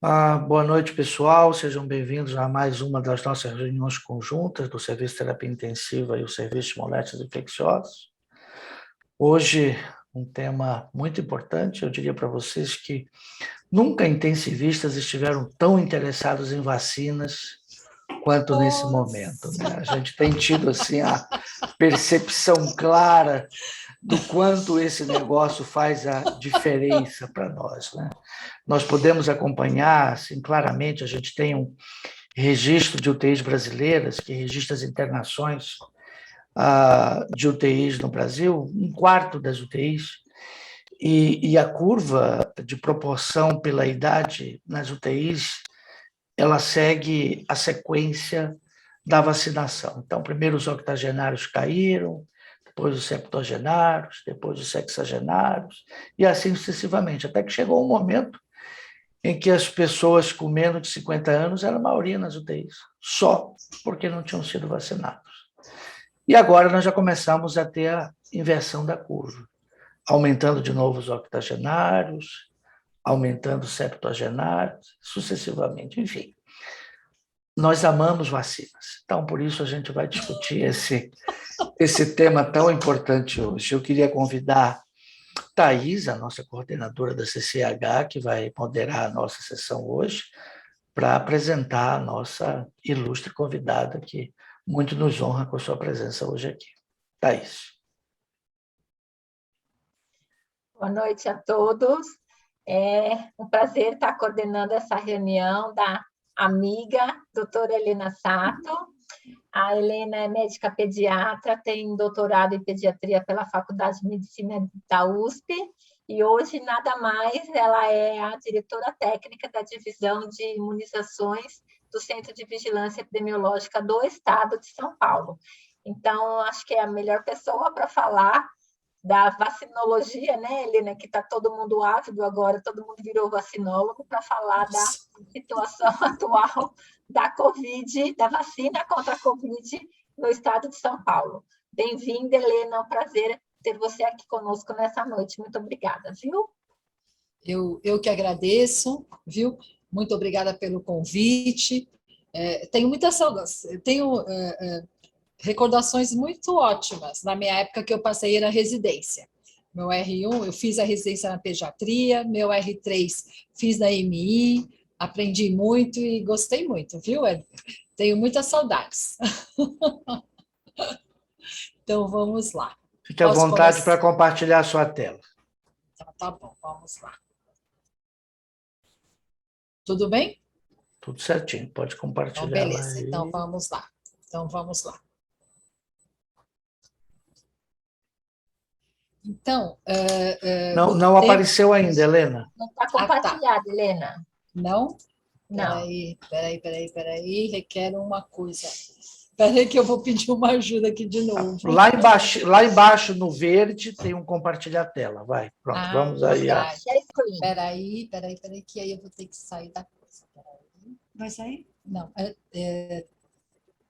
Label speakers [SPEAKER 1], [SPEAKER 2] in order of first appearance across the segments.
[SPEAKER 1] Boa noite, pessoal. Sejam bem-vindos a mais uma das nossas reuniões conjuntas do Serviço de Terapia Intensiva e o Serviço de Moléstias Infecciosas. Hoje, um tema muito importante. Eu diria para vocês que nunca intensivistas estiveram tão interessados em vacinas quanto nesse momento, né? A gente tem tido assim a percepção clara do quanto esse negócio faz a diferença para nós, né? Nós podemos acompanhar, assim, claramente, a gente tem um registro de UTIs brasileiras, que registra as internações de UTIs no Brasil, um quarto das UTIs, e a curva de proporção pela idade nas UTIs, ela segue a sequência da vacinação. Então, primeiro os octogenários caíram, depois os septuagenários, depois os sexagenários, e assim sucessivamente, até que chegou um momento em que as pessoas com menos de 50 anos eram a maioria nas UTIs, só porque não tinham sido vacinados. E agora nós já começamos a ter a inversão da curva, aumentando de novo os octogenários, aumentando os septuagenários, sucessivamente, enfim. Nós amamos vacinas, então por isso a gente vai discutir esse tema tão importante hoje. Eu queria convidar Thais, a nossa coordenadora da CCH, que vai moderar a nossa sessão hoje, para apresentar a nossa ilustre convidada, que muito nos honra com a sua presença hoje aqui. Thais.
[SPEAKER 2] Boa noite a todos. É um prazer estar coordenando essa reunião da amiga doutora Helena Sato. A Helena é médica pediatra, tem doutorado em pediatria pela Faculdade de Medicina da USP e hoje, nada mais, ela é a diretora técnica da Divisão de Imunizações do Centro de Vigilância Epidemiológica do Estado de São Paulo. Então, acho que é a melhor pessoa para falar da vacinologia, né, Helena, que está todo mundo ávido agora, todo mundo virou vacinólogo para falar da situação atual da Covid, da vacina contra a Covid no estado de São Paulo. Bem-vinda, Helena, é um prazer ter você aqui conosco nessa noite. Muito obrigada, viu?
[SPEAKER 3] Eu que agradeço, viu? Muito obrigada pelo convite. Tenho muitas saudades, tenho recordações muito ótimas na minha época que eu passei na residência. Meu R1, eu fiz a residência na pediatria, meu R3 fiz na MI, aprendi muito e gostei muito, viu, Ed? Tenho muitas saudades. Então, vamos lá.
[SPEAKER 1] Fique à vontade para compartilhar a sua tela.
[SPEAKER 3] Tá bom, vamos lá. Tudo bem?
[SPEAKER 1] Tudo certinho, pode compartilhar.
[SPEAKER 3] Então, beleza, então vamos lá. Então,
[SPEAKER 1] não apareceu ainda, Helena.
[SPEAKER 2] Não está compartilhado, Helena.
[SPEAKER 3] Não?
[SPEAKER 2] Não.
[SPEAKER 3] Peraí, requer uma coisa. Peraí que eu vou pedir uma ajuda aqui de novo.
[SPEAKER 1] Lá embaixo no verde tem um compartilhar tela, vai. Pronto, vamos aí.
[SPEAKER 3] Peraí, que aí eu vou ter que sair da coisa. Peraí. Vai sair? Não.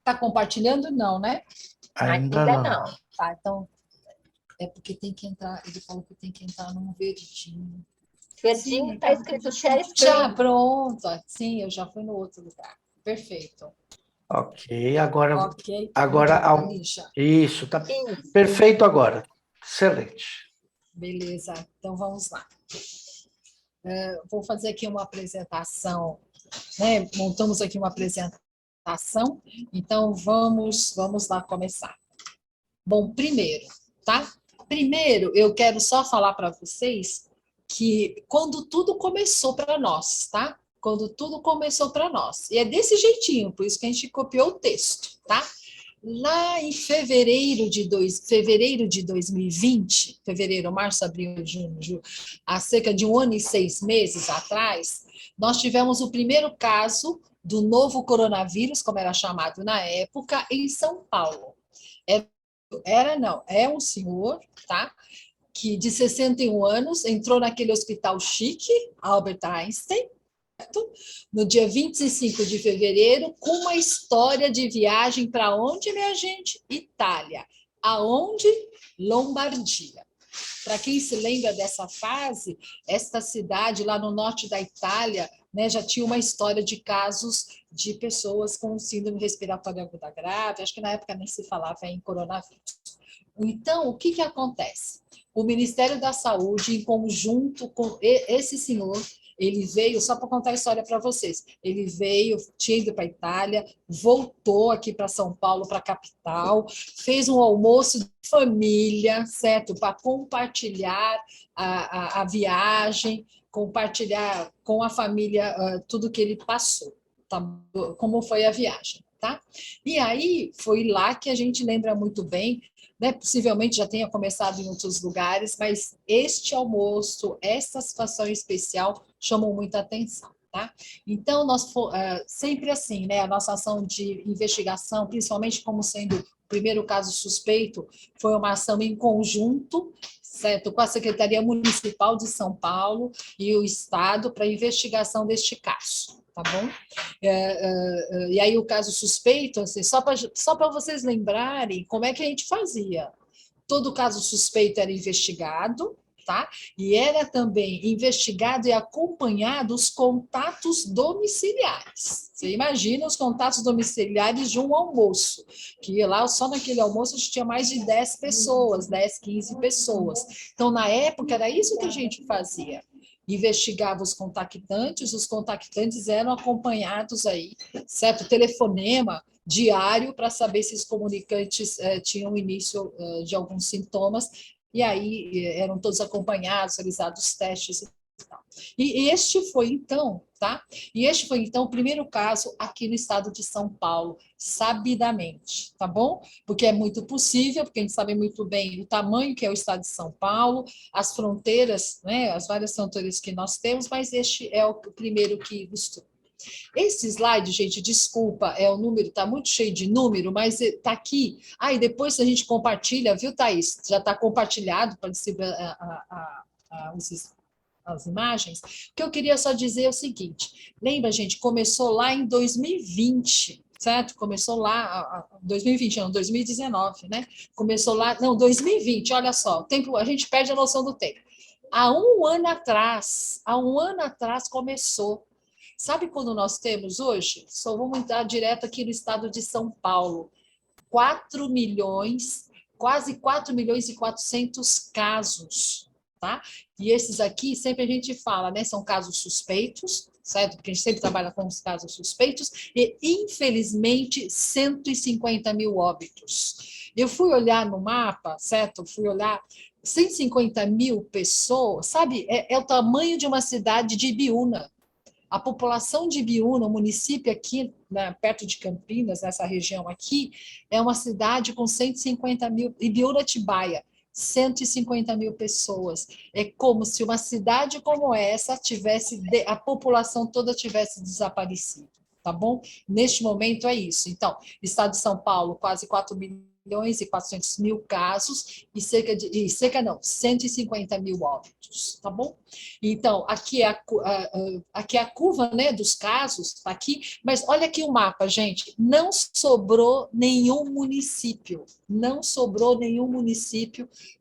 [SPEAKER 3] Tá compartilhando? Não, né?
[SPEAKER 1] Ainda não.
[SPEAKER 3] Tá, então é porque tem que entrar, ele falou que tem que entrar num verdinho.
[SPEAKER 2] Verdinho está escrito share screen.
[SPEAKER 3] Já, pronto. Sim, eu já fui no outro lugar. Perfeito.
[SPEAKER 1] Ok, agora...
[SPEAKER 3] Ok.
[SPEAKER 1] Isso, tá perfeito agora. Excelente.
[SPEAKER 3] Beleza, então vamos lá. Vou fazer aqui uma apresentação, né? Montamos aqui uma apresentação, então vamos lá começar. Bom, primeiro eu quero só falar para vocês que quando tudo começou para nós, tá? Quando tudo começou para nós. E é desse jeitinho, por isso que a gente copiou o texto, tá? Lá em fevereiro de 2020, fevereiro, março, abril, junho, julho, há cerca de 1 ano e 6 meses atrás, nós tivemos o primeiro caso do novo coronavírus, como era chamado na época, em São Paulo. É um senhor, tá? Que de 61 anos entrou naquele hospital chique, Albert Einstein, no dia 25 de fevereiro, com uma história de viagem para onde, minha gente? Itália. Aonde? Lombardia. Para quem se lembra dessa fase, esta cidade lá no norte da Itália né, já tinha uma história de casos de pessoas com síndrome respiratória aguda grave, acho que na época nem se falava em coronavírus. Então, o que, que acontece? O Ministério da Saúde, em conjunto com esse senhor, ele veio, só para contar a história para vocês, ele veio, tinha ido para a Itália, voltou aqui para São Paulo, para a capital, fez um almoço de família, certo? Para compartilhar a viagem, compartilhar com a família tudo que ele passou, tá? Como foi a viagem, tá? E aí, foi lá que a gente lembra muito bem, né, possivelmente já tenha começado em outros lugares, mas este almoço, essa situação especial chamou muita atenção. Tá? Então, nós sempre assim, né, a nossa ação de investigação, principalmente como sendo o primeiro caso suspeito, foi uma ação em conjunto, certo, com a Secretaria Municipal de São Paulo e o Estado para investigação deste caso. Tá bom? E aí o caso suspeito, assim, só para vocês lembrarem como é que a gente fazia. Todo caso suspeito era investigado, tá? E era também investigado e acompanhado os contatos domiciliares. Você imagina os contatos domiciliares de um almoço, que lá só naquele almoço a gente tinha mais de 10 pessoas, 10, 15 pessoas. Então, na época, era isso que a gente fazia. Investigava os contactantes eram acompanhados aí, certo? Telefonema diário para saber se os comunicantes tinham início de alguns sintomas, e aí eram todos acompanhados, realizados testes e tal. E este foi então, tá? E este foi então o primeiro caso aqui no estado de São Paulo, sabidamente, tá bom? Porque é muito possível, porque a gente sabe muito bem o tamanho que é o estado de São Paulo, as fronteiras, né, as várias fronteiras que nós temos, mas este é o primeiro que ilustrou. Esse slide, gente, desculpa, o número, está muito cheio de número, mas está aqui. E depois a gente compartilha, viu, Thaís? Já está compartilhado para distribuir as imagens. O que eu queria só dizer é o seguinte, lembra, gente, começou lá em 2020, certo? Começou lá, 2020, não, 2019, né? Começou lá, não, 2020, olha só, o tempo, a gente perde a noção do tempo. Há um ano atrás começou. Sabe quando nós temos hoje? Só vamos entrar direto aqui no estado de São Paulo. 4 milhões, quase 4 milhões e 400 casos, tá? E esses aqui, sempre a gente fala, né? São casos suspeitos, certo? Porque a gente sempre trabalha com os casos suspeitos, e, infelizmente, 150 mil óbitos. Eu fui olhar no mapa, certo? Fui olhar 150 mil pessoas, sabe? É o tamanho de uma cidade de Ibiúna. A população de Ibiúna, o município aqui, né, perto de Campinas, nessa região aqui, é uma cidade com 150 mil, Ibiúna-Atibaia, 150 mil pessoas. É como se uma cidade como essa tivesse, a população toda tivesse desaparecido, tá bom? Neste momento é isso. Então, estado de São Paulo, quase 4 milhões e 400 mil casos e 150 mil óbitos, tá bom? Então, aqui é a curva, né, dos casos, tá aqui, mas olha aqui o mapa, gente, não sobrou nenhum município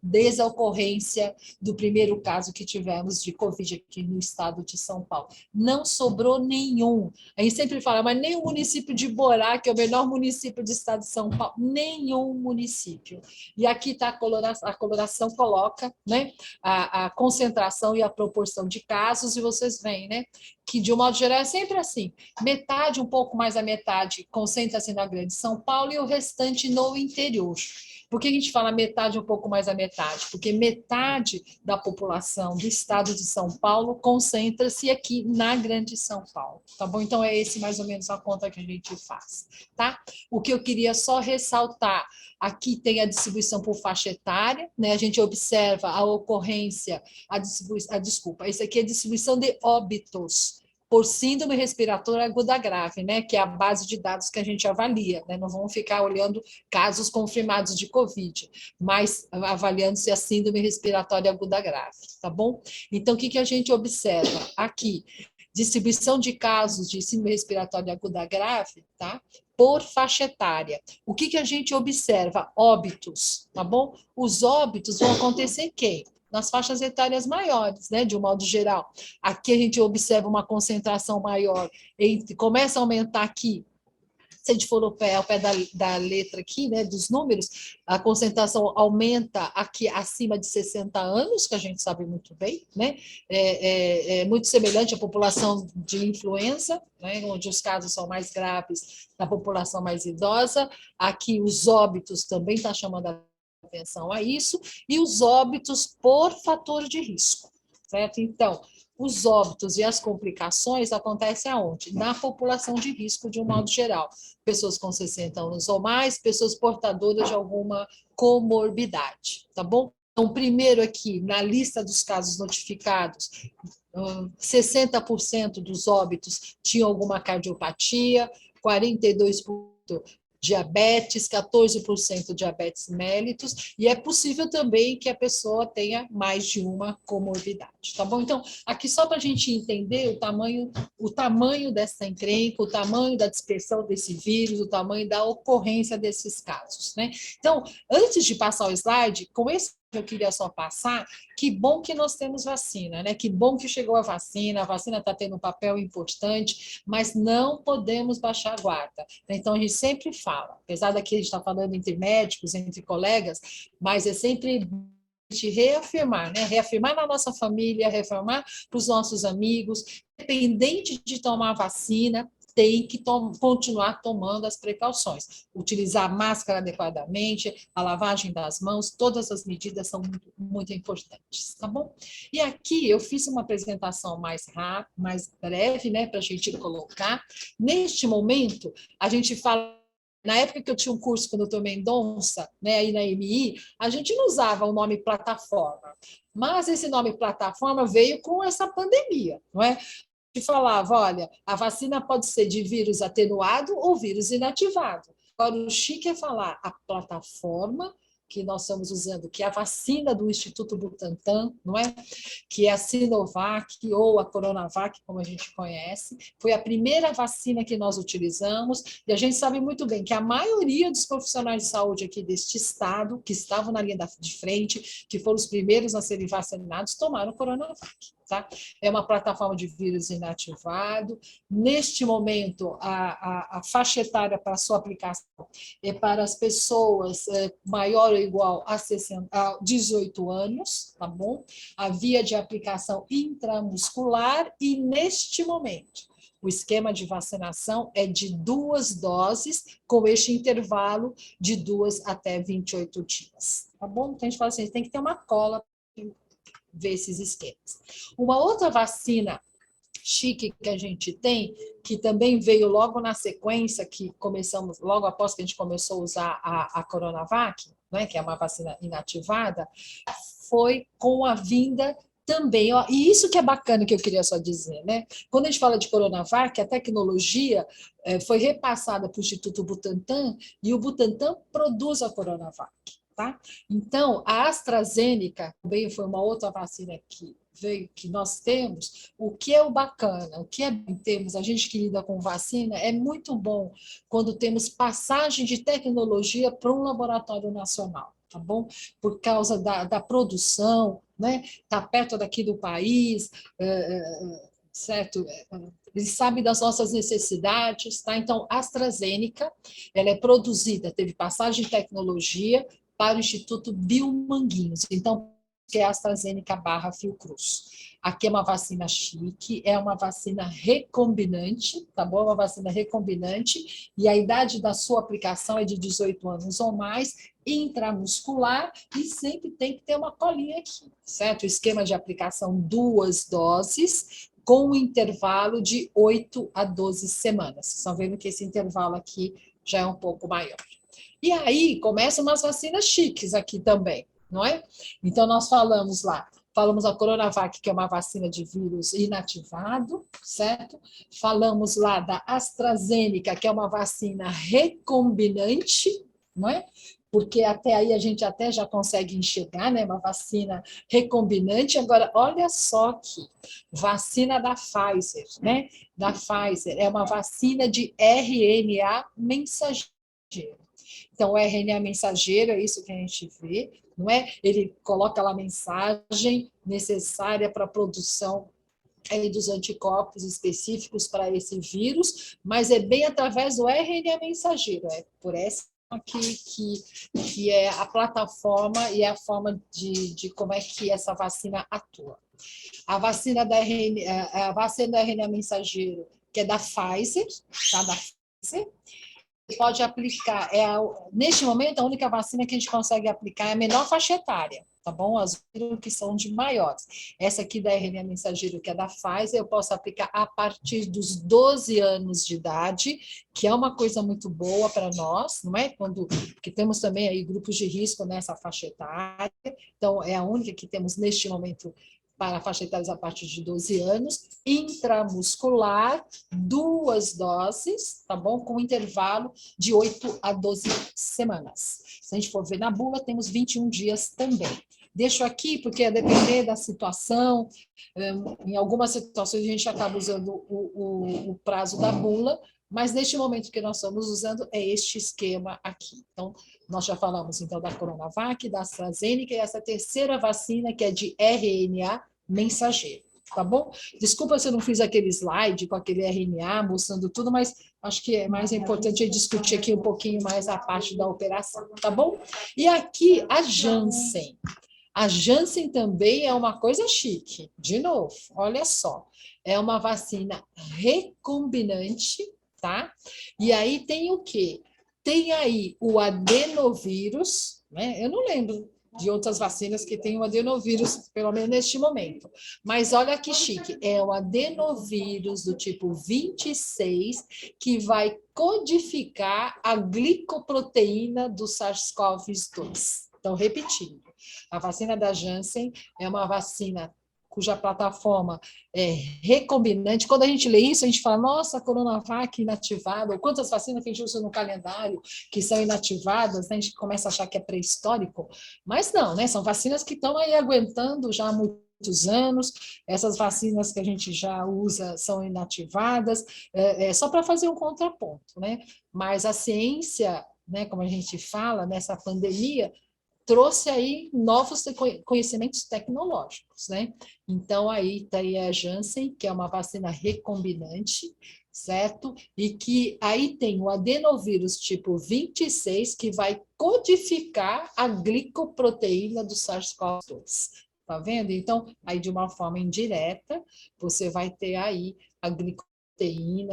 [SPEAKER 3] desde a ocorrência do primeiro caso que tivemos de Covid aqui no estado de São Paulo. Não sobrou nenhum. A gente sempre fala, mas nem o município de Borá, que é o menor município do estado de São Paulo, nenhum município. E aqui está a coloração coloca, né, a concentração e a proporção de casos, e vocês veem, né, que de um modo geral é sempre assim, metade, um pouco mais da metade, concentra-se na grande São Paulo e o restante no interior. Por que a gente fala metade, um pouco mais da metade? Porque metade da população do estado de São Paulo concentra-se aqui na grande São Paulo, tá bom? Então, é esse mais ou menos a conta que a gente faz, tá? O que eu queria só ressaltar, aqui tem a distribuição por faixa etária, né? A gente observa a ocorrência, desculpa, esse aqui é a distribuição de óbitos por síndrome respiratória aguda grave, né, que é a base de dados que a gente avalia, né, não vamos ficar olhando casos confirmados de Covid, mas avaliando se é a síndrome respiratória aguda grave, tá bom? Então, o que a gente observa aqui? Distribuição de casos de síndrome respiratória aguda grave, tá? Por faixa etária. O que a gente observa? Óbitos, tá bom? Os óbitos vão acontecer quem? nas faixas etárias maiores, né, de um modo geral. Aqui a gente observa uma concentração maior, começa a aumentar aqui. Se a gente for ao pé da letra aqui, né, dos números, a concentração aumenta aqui acima de 60 anos, que a gente sabe muito bem, né? É muito semelhante à população de influenza, né, onde os casos são mais graves na população mais idosa. Aqui os óbitos também estão chamando a atenção a isso, e os óbitos por fator de risco, certo? Então, os óbitos e as complicações acontecem aonde? Na população de risco, de um modo geral. Pessoas com 60 anos ou mais, pessoas portadoras de alguma comorbidade, tá bom? Então, primeiro aqui, na lista dos casos notificados, 60% dos óbitos tinham alguma cardiopatia, 42% diabetes, 14% diabetes mellitus, e é possível também que a pessoa tenha mais de uma comorbidade, tá bom? Então, aqui só para a gente entender o tamanho dessa encrenca, o tamanho da dispersão desse vírus, o tamanho da ocorrência desses casos, né? Então, antes de passar o slide, com esse eu queria só passar, que bom que nós temos vacina, né? Que bom que chegou a vacina está tendo um papel importante, mas não podemos baixar a guarda. Então, a gente sempre fala, apesar daqui a gente estar falando entre médicos, entre colegas, mas é sempre de reafirmar, né? Reafirmar na nossa família, reafirmar para os nossos amigos, independente de tomar vacina, tem que continuar tomando as precauções, utilizar a máscara adequadamente, a lavagem das mãos, todas as medidas são muito, muito importantes, tá bom? E aqui eu fiz uma apresentação mais rápida, mais breve, né, para a gente colocar. Neste momento, a gente fala. Na época que eu tinha um curso com o Dr. Mendonça, né, aí na MI, a gente não usava o nome plataforma, mas esse nome plataforma veio com essa pandemia, não é? Que falava, olha, a vacina pode ser de vírus atenuado ou vírus inativado. Agora, o chique é falar a plataforma que nós estamos usando, que é a vacina do Instituto Butantan, não é? Que é a Sinovac ou a Coronavac, como a gente conhece. Foi a primeira vacina que nós utilizamos, e a gente sabe muito bem que a maioria dos profissionais de saúde aqui deste estado, que estavam na linha de frente, que foram os primeiros a serem vacinados, tomaram Coronavac. Tá? É uma plataforma de vírus inativado. Neste momento, a faixa etária para sua aplicação é para as pessoas maior ou igual a 18 anos, tá bom? A via de aplicação intramuscular e, neste momento, o esquema de vacinação é de 2 doses, com este intervalo de 2 até 28 dias, tá bom? Então, a gente fala assim, tem que ter uma cola ver esses esquemas. Uma outra vacina chique que a gente tem, que também veio logo na sequência, que começamos, logo após que a gente começou a usar a Coronavac, né, que é uma vacina inativada, foi com a vinda também, ó, e isso que é bacana que eu queria só dizer, né? Quando a gente fala de Coronavac, a tecnologia foi repassada para o Instituto Butantan, e o Butantan produz a Coronavac. Tá? Então, a AstraZeneca também foi uma outra vacina que veio, que nós temos. O que é o bacana, o que é em termos, a gente que lida com vacina, é muito bom quando temos passagem de tecnologia para um laboratório nacional, tá bom? Por causa da produção, né? Está perto daqui do país, certo? Eles sabem das nossas necessidades, tá? Então, a AstraZeneca, ela é produzida, teve passagem de tecnologia para o Instituto Biomanguinhos. Então, que é a AstraZeneca / Fiocruz. Aqui é uma vacina chique, é uma vacina recombinante, tá bom? Uma vacina recombinante, e a idade da sua aplicação é de 18 anos ou mais, intramuscular, e sempre tem que ter uma colinha aqui, certo? O esquema de aplicação 2 doses, com um intervalo de 8 a 12 semanas. Vocês estão vendo que esse intervalo aqui já é um pouco maior. E aí começam umas vacinas chiques aqui também, não é? Então, nós falamos a Coronavac, que é uma vacina de vírus inativado, certo? Falamos lá da AstraZeneca, que é uma vacina recombinante, não é? Porque até aí a gente até já consegue enxergar, né? Uma vacina recombinante. Agora, olha só aqui, vacina da Pfizer, né? Da Pfizer, é uma vacina de RNA mensageiro. Então, o RNA mensageiro é isso que a gente vê, não é? Ele coloca lá a mensagem necessária para a produção dos anticorpos específicos para esse vírus, mas é bem através do RNA mensageiro, é por essa que é a plataforma e a forma de como é que essa vacina atua. A vacina da RNA mensageiro, que é da Pfizer, tá? Da Pfizer, pode aplicar, neste momento, a única vacina que a gente consegue aplicar é a menor faixa etária, tá bom? As que são de maiores. Essa aqui da RNA mensageiro, que é da Pfizer, eu posso aplicar a partir dos 12 anos de idade, que é uma coisa muito boa para nós, não é? Porque temos também aí grupos de risco nessa faixa etária, então é a única que temos neste momento para faixa etária a partir de 12 anos, intramuscular, 2 doses, tá bom? Com intervalo de 8 a 12 semanas. Se a gente for ver na bula, temos 21 dias também. Deixo aqui, porque a depender da situação, em algumas situações a gente acaba usando o prazo da bula, mas neste momento que nós estamos usando é este esquema aqui. Então, nós já falamos então da Coronavac, da AstraZeneca e essa terceira vacina que é de RNA mensageiro, tá bom? Desculpa se eu não fiz aquele slide com aquele RNA mostrando tudo, mas acho que é mais importante discutir aqui um pouquinho mais a parte da operação, tá bom? E aqui a Janssen. A Janssen também é uma coisa chique. De novo, olha só. É uma vacina recombinante, tá? E aí tem o quê? Tem aí o adenovírus, né? Eu não lembro de outras vacinas que tem o adenovírus, pelo menos neste momento. Mas olha que chique, é o adenovírus do tipo 26 que vai codificar a glicoproteína do SARS-CoV-2. Então, repetindo, a vacina da Janssen é uma vacina cuja plataforma é recombinante. Quando a gente lê isso, a gente fala, nossa, Coronavac inativada, ou quantas vacinas que a gente usa no calendário que são inativadas, né? A gente começa a achar que é pré-histórico, mas não, né? São vacinas que estão aí aguentando já há muitos anos, essas vacinas que a gente já usa são inativadas, só para fazer um contraponto, né? Mas a ciência, né, como a gente fala, nessa pandemia, trouxe aí novos conhecimentos tecnológicos, né? Então, aí está aí a Janssen, que é uma vacina recombinante, certo? E que aí tem o adenovírus tipo 26, que vai codificar a glicoproteína do SARS-CoV-2. Tá vendo? Então, aí de uma forma indireta, você vai ter aí a glicoproteína,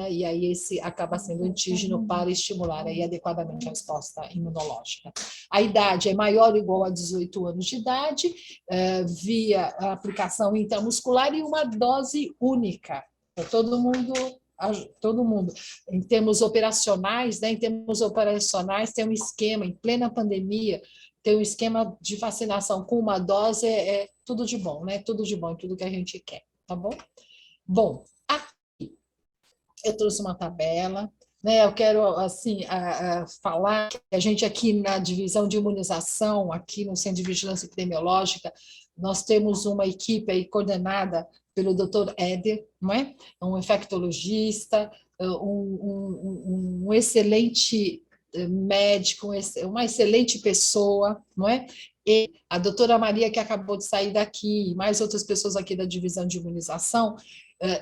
[SPEAKER 3] e aí esse acaba sendo antígeno para estimular aí adequadamente a resposta imunológica. A idade é maior ou igual a 18 anos de idade, via aplicação intramuscular e uma dose única para todo mundo. Em termos operacionais, né, tem um esquema, em plena pandemia, tem um esquema de vacinação com uma dose, é tudo de bom, né? Tudo de bom, tudo que a gente quer, tá bom? Bom, eu trouxe uma tabela, né? Eu quero assim falar que a gente aqui na divisão de imunização, aqui no Centro de Vigilância Epidemiológica, nós temos uma equipe aí coordenada pelo Dr. Éder, não é? Um infectologista, um excelente médico, uma excelente pessoa, não é? E a doutora Maria, que acabou de sair daqui, mais outras pessoas aqui da divisão de imunização,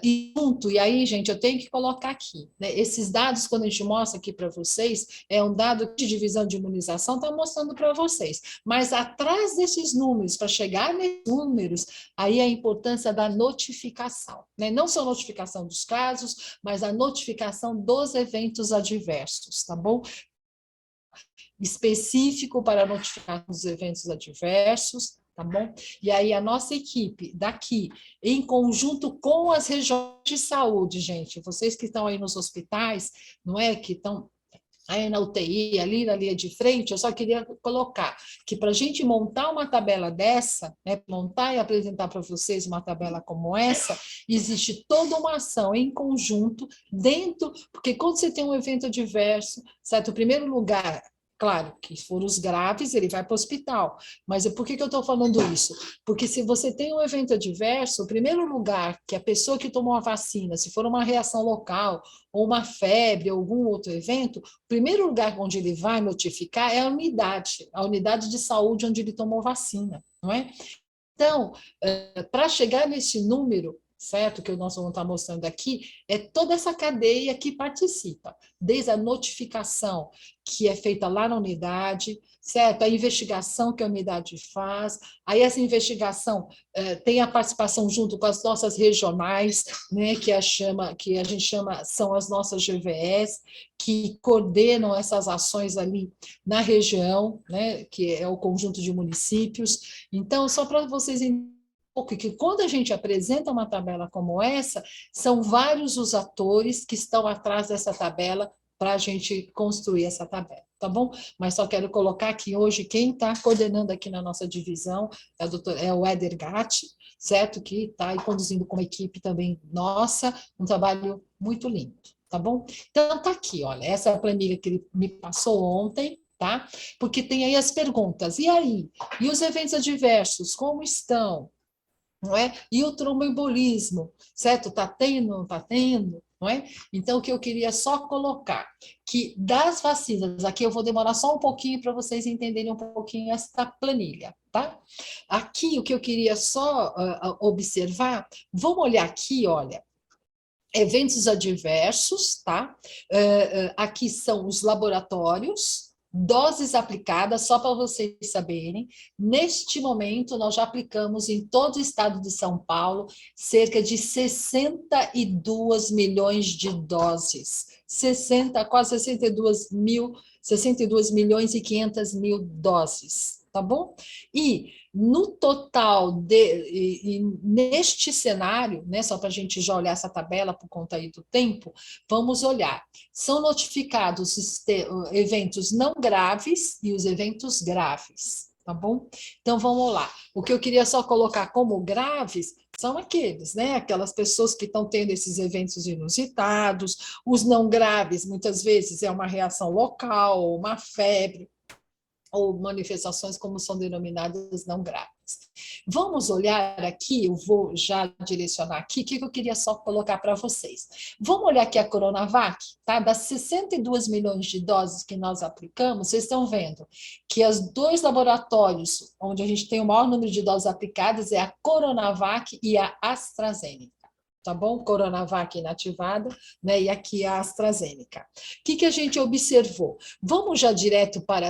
[SPEAKER 3] e aí, gente, eu tenho que colocar aqui, né? Esses dados, quando a gente mostra aqui para vocês, é um dado de divisão de imunização, está mostrando para vocês. Mas atrás desses números, para chegar nesses números, aí a importância da notificação, né? Não só a notificação dos casos, mas a notificação dos eventos adversos, tá bom? Específico para notificar os eventos adversos, tá bom? E aí a nossa equipe daqui, em conjunto com as regiões de saúde, gente, vocês que estão aí nos hospitais, não é? Que estão aí na UTI, ali na linha de frente, eu só queria colocar que para a gente montar uma tabela dessa, né, montar e apresentar para vocês uma tabela como essa, existe toda uma ação em conjunto dentro, porque quando você tem um evento adverso, certo? Em primeiro lugar, Claro que se for os graves, ele vai para o hospital. Mas por que eu estou falando isso? Porque se você tem um evento adverso, o primeiro lugar que a pessoa que tomou a vacina, se for uma reação local, ou uma febre, ou algum outro evento, o primeiro lugar onde ele vai notificar é a unidade de saúde onde ele tomou vacina, não é? Então, para chegar nesse número, certo, que nós vamos estar mostrando aqui, é toda essa cadeia que participa, desde a notificação que é feita lá na unidade, certo? A investigação que a unidade faz, aí essa investigação tem a participação junto com as nossas regionais, né, que a gente chama, são as nossas GVS, que coordenam essas ações ali na região, né, que é o conjunto de municípios. Então, só para vocês entenderem que quando a gente apresenta uma tabela como essa, são vários os atores que estão atrás dessa tabela para a gente construir essa tabela, tá bom? Mas só quero colocar que hoje quem está coordenando aqui na nossa divisão é o Éder Gatti, certo? Que está aí conduzindo com uma equipe também nossa, um trabalho muito lindo, tá bom? Então, tá aqui, olha, essa é a planilha que ele me passou ontem, tá? Porque tem aí as perguntas, e aí? E os eventos adversos, como estão? Não é? E o tromboembolismo, certo? Está tendo, não está tendo? Não é? Então, o que eu queria só colocar, que das vacinas, aqui eu vou demorar só um pouquinho para vocês entenderem um pouquinho essa planilha, tá? Aqui, o que eu queria só observar, vamos olhar aqui, olha, eventos adversos, tá? Aqui são os laboratórios, doses aplicadas, só para vocês saberem. Neste momento, nós já aplicamos em todo o estado de São Paulo cerca de 62 milhões de doses. Quase 62 milhões e 500 mil doses, tá bom? E no total, neste cenário, né, só para a gente já olhar essa tabela por conta aí do tempo, vamos olhar. São notificados eventos não graves e os eventos graves, tá bom? Então, vamos lá. O que eu queria só colocar como graves são aqueles, né? Aquelas pessoas que estão tendo esses eventos inusitados, os não graves, muitas vezes é uma reação local, uma febre, ou manifestações como são denominadas não graves. Vamos olhar aqui, eu vou já direcionar aqui, o que eu queria só colocar para vocês. Vamos olhar aqui a Coronavac, tá? Das 62 milhões de doses que nós aplicamos, vocês estão vendo que os dois laboratórios onde a gente tem o maior número de doses aplicadas é a Coronavac e a AstraZeneca. Tá bom? Coronavac inativada, né? E aqui a AstraZeneca. O que a gente observou? Vamos já direto para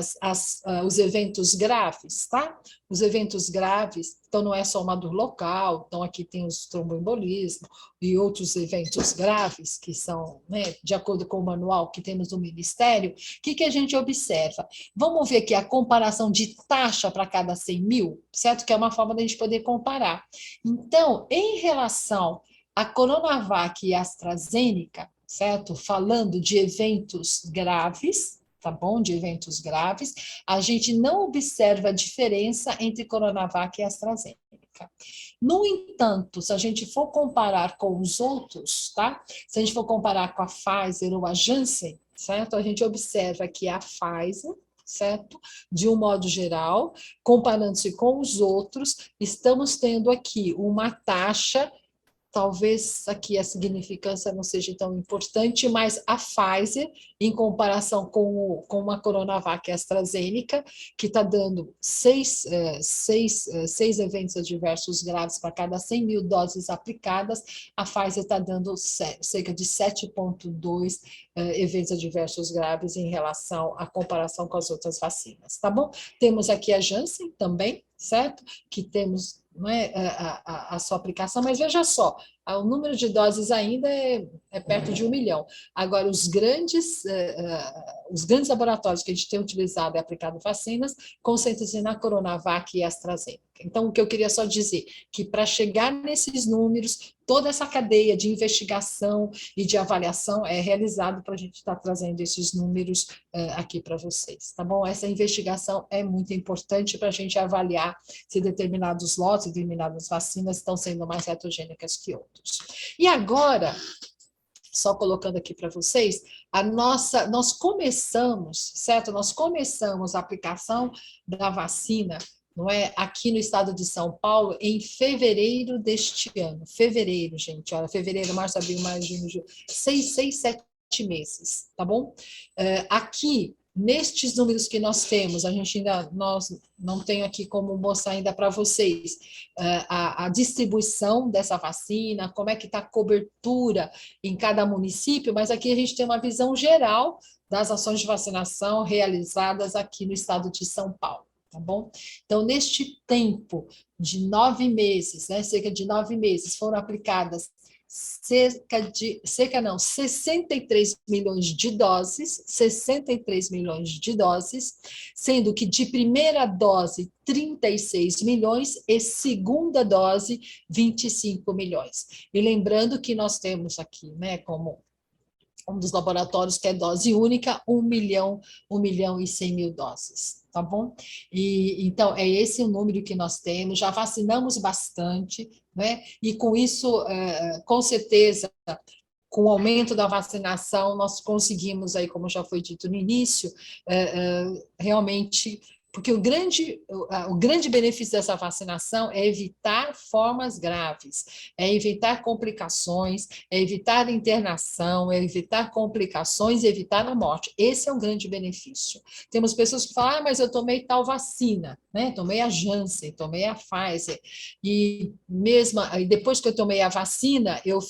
[SPEAKER 3] os eventos graves, tá? Os eventos graves, então não é só uma dor local, então aqui tem os tromboembolismo e outros eventos graves que são, né, de acordo com o manual que temos no Ministério. O que a gente observa? Vamos ver aqui a comparação de taxa para cada 100 mil, certo? Que é uma forma de a gente poder comparar. Então, em relação a Coronavac e a AstraZeneca, certo? Falando de eventos graves, tá bom? De eventos graves, a gente não observa a diferença entre Coronavac e AstraZeneca. No entanto, se a gente for comparar com os outros, tá? Se a gente for comparar com a Pfizer ou a Janssen, certo? A gente observa que a Pfizer, certo? De um modo geral, comparando-se com os outros, estamos tendo aqui uma taxa. Talvez aqui a significância não seja tão importante, mas a Pfizer, em comparação com a Coronavac e a AstraZeneca, que está dando seis eventos adversos graves para cada 100 mil doses aplicadas, a Pfizer está dando cerca de 7,2 eventos adversos graves em relação à comparação com as outras vacinas, tá bom? Temos aqui a Janssen também, certo? Que temos, não é, a sua aplicação, mas veja só, o número de doses ainda é perto de 1 milhão. Agora, os grandes laboratórios que a gente tem utilizado e aplicado vacinas concentram-se na Coronavac e AstraZeneca. Então, o que eu queria só dizer, que para chegar nesses números, toda essa cadeia de investigação e de avaliação é realizada para a gente estar trazendo esses números aqui para vocês, tá bom? Essa investigação é muito importante para a gente avaliar se determinados lotes, determinadas vacinas estão sendo mais heterogêneas que outros. E agora, só colocando aqui para vocês, nós começamos, certo? Nós começamos a aplicação da vacina, não é? Aqui no estado de São Paulo, em fevereiro deste ano. Fevereiro, gente, olha, fevereiro, março, abril, maio, junho, julho, 7 meses, tá bom? Aqui, nestes números que nós temos, nós não tenho aqui como mostrar ainda para vocês a distribuição dessa vacina, como é que está a cobertura em cada município, mas aqui a gente tem uma visão geral das ações de vacinação realizadas aqui no estado de São Paulo, tá bom? Então, neste tempo de 9 meses, né, cerca de 9 meses, foram aplicadas 63 milhões de doses, 63 milhões de doses, sendo que de primeira dose, 36 milhões e segunda dose, 25 milhões. E lembrando que nós temos aqui, né, como um dos laboratórios que é dose única, 1 milhão e 100 mil doses, tá bom? E então, é esse o número que nós temos, já vacinamos bastante, né? E com isso, com certeza, com o aumento da vacinação, nós conseguimos aí, como já foi dito no início, realmente, porque o grande benefício dessa vacinação é evitar formas graves, é evitar complicações, é evitar internação, é evitar complicações e evitar a morte. Esse é um grande benefício. Temos pessoas que falam, mas eu tomei tal vacina, né? Tomei a Janssen, tomei a Pfizer, e mesmo depois que eu tomei a vacina, eu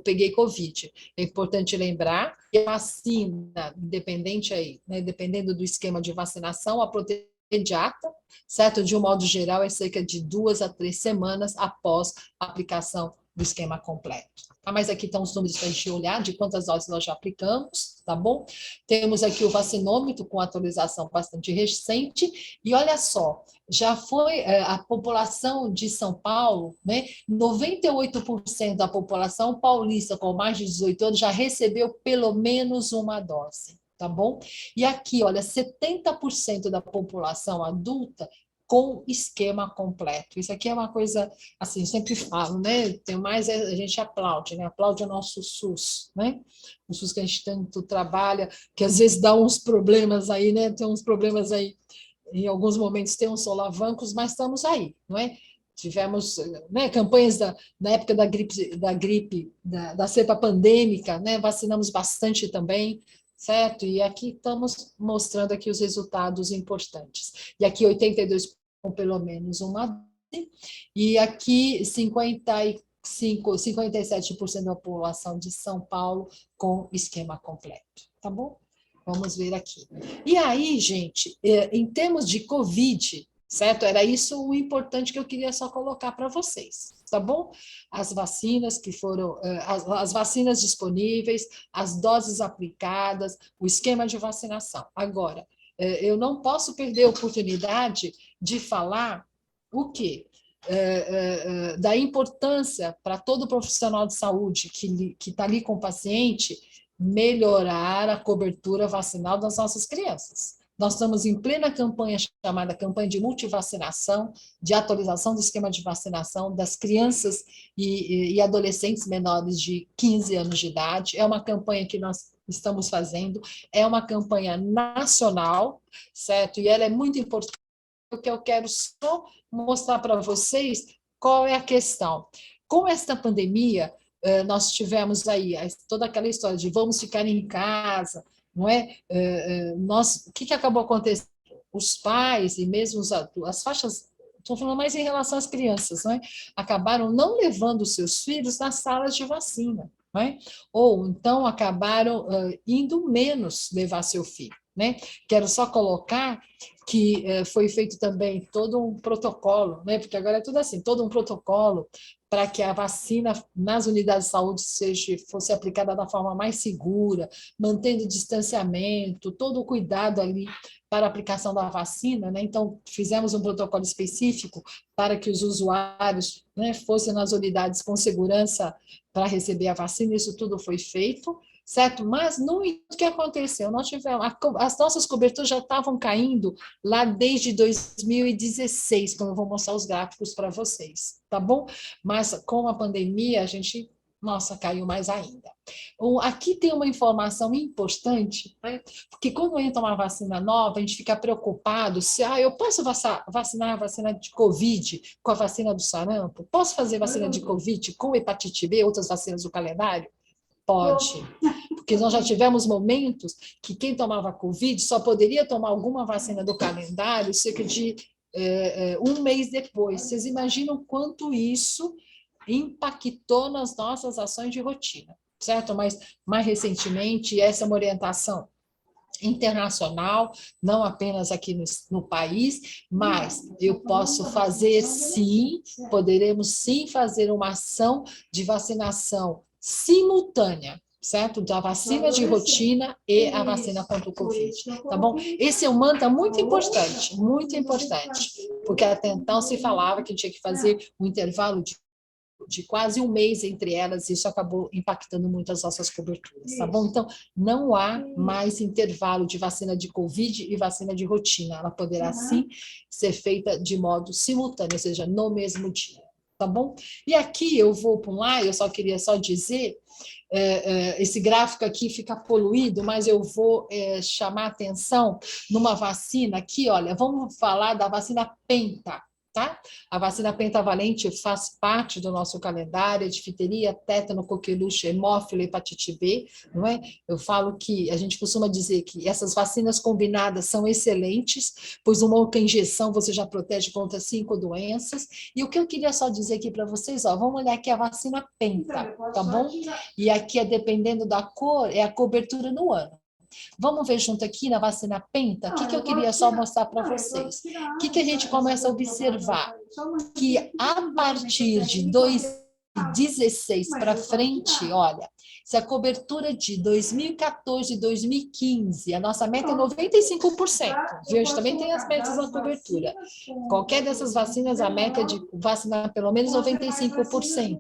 [SPEAKER 3] peguei Covid. É importante lembrar que a vacina, independente aí, né, dependendo do esquema de vacinação, a proteção imediata, certo? De um modo geral, é cerca de 2 a 3 semanas após a aplicação do esquema completo. Tá? Mas aqui estão os números para a gente olhar de quantas doses nós já aplicamos, tá bom? Temos aqui o vacinômetro com atualização bastante recente, e olha só, já foi a população de São Paulo, né? 98% da população paulista com mais de 18 anos já recebeu pelo menos uma dose, tá bom? E aqui, olha, 70% da população adulta com esquema completo. Isso aqui é uma coisa, assim, eu sempre falo, né? Tem mais, a gente aplaude, né? Aplaude o nosso SUS, né? O SUS que a gente tanto trabalha, que às vezes dá uns problemas aí, né? Tem uns problemas aí, em alguns momentos tem uns solavancos, mas estamos aí, não é? Tivemos, né, campanhas na época da cepa pandêmica, né? Vacinamos bastante também, certo? E aqui estamos mostrando aqui os resultados importantes. E aqui 82 com pelo menos uma dose, e aqui 57% da população de São Paulo com esquema completo, tá bom? Vamos ver aqui. E aí, gente, em termos de Covid, certo? Era isso o importante que eu queria só colocar para vocês, tá bom? As vacinas que foram, as vacinas disponíveis, as doses aplicadas, o esquema de vacinação. Agora, eu não posso perder a oportunidade de falar o quê? Da importância para todo profissional de saúde que está ali com o paciente, melhorar a cobertura vacinal das nossas crianças. Nós estamos em plena campanha chamada campanha de multivacinação, de atualização do esquema de vacinação das crianças e adolescentes menores de 15 anos de idade. É uma campanha que nós estamos fazendo, é uma campanha nacional, certo? E ela é muito importante, porque eu quero só mostrar para vocês qual é a questão. Com esta pandemia, nós tivemos aí toda aquela história de vamos ficar em casa, não é? O que acabou acontecendo? Os pais e mesmo as faixas, estou falando mais em relação às crianças, não é? Acabaram não levando os seus filhos nas salas de vacina, não é? Ou então acabaram indo menos levar seu filho, né? Quero só colocar que foi feito também todo um protocolo, né? Porque agora é tudo assim, todo um protocolo para que a vacina nas unidades de saúde fosse aplicada da forma mais segura, mantendo o distanciamento, todo o cuidado ali para a aplicação da vacina, né? Então, fizemos um protocolo específico para que os usuários, né, fossem nas unidades com segurança para receber a vacina, isso tudo foi feito, certo? Mas o que aconteceu? Nós tivemos, as nossas coberturas já estavam caindo lá desde 2016, como eu vou mostrar os gráficos para vocês, tá bom? Mas com a pandemia, a gente nossa, caiu mais ainda. Aqui tem uma informação importante, né? Porque quando entra uma vacina nova, a gente fica preocupado se eu posso vacinar a vacina de Covid com a vacina do sarampo? Posso fazer vacina de Covid com hepatite B, outras vacinas do calendário? Pode, porque nós já tivemos momentos que quem tomava Covid só poderia tomar alguma vacina do calendário cerca de um mês depois. Vocês imaginam quanto isso impactou nas nossas ações de rotina, certo? Mas, mais recentemente, essa é uma orientação internacional, não apenas aqui no país, mas eu posso fazer sim, poderemos sim fazer uma ação de vacinação simultânea, certo? Da vacina de rotina e a vacina contra o Covid, tá bom? Esse é um mantra muito importante, porque até então se falava que tinha que fazer um intervalo de quase um mês entre elas, e isso acabou impactando muito as nossas coberturas, tá bom? Então, não há mais intervalo de vacina de Covid e vacina de rotina, ela poderá sim ser feita de modo simultâneo, ou seja, no mesmo dia, tá bom? E aqui eu vou para um lá, eu só queria dizer, esse gráfico aqui fica poluído, mas eu vou chamar a atenção numa vacina aqui, olha, vamos falar da vacina Penta, tá? A vacina pentavalente faz parte do nosso calendário, difteria, tétano, coqueluche, hemófilo, hepatite B, não é? Eu falo que a gente costuma dizer que essas vacinas combinadas são excelentes, pois uma única injeção você já protege contra 5 doenças. E o que eu queria só dizer aqui para vocês, vamos olhar aqui a vacina Penta, tá bom? E aqui, dependendo da cor, é a cobertura no ano. Vamos ver junto aqui na vacina Penta, o que eu queria só mostrar para vocês. O que a gente começa a observar? Que a partir de 2016 para frente, olha, se a cobertura de 2014 e 2015, a nossa meta é 95%, viu? A gente também tem as metas da cobertura. Qualquer dessas vacinas, a meta é de vacinar pelo menos 95%.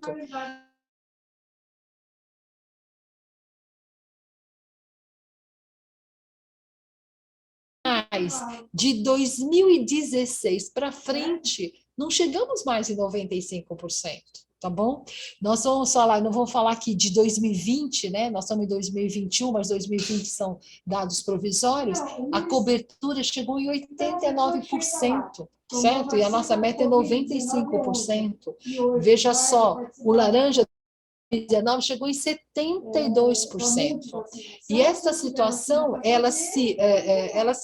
[SPEAKER 3] Mas de 2016 para frente, não chegamos mais em 95%, tá bom? Nós vamos falar, não vou falar aqui de 2020, né? Nós estamos em 2021, mas 2020 são dados provisórios, a cobertura chegou em 89%, certo? E a nossa meta é 95%. Veja só, o laranja 2019 chegou em 72%. E essa situação, ela se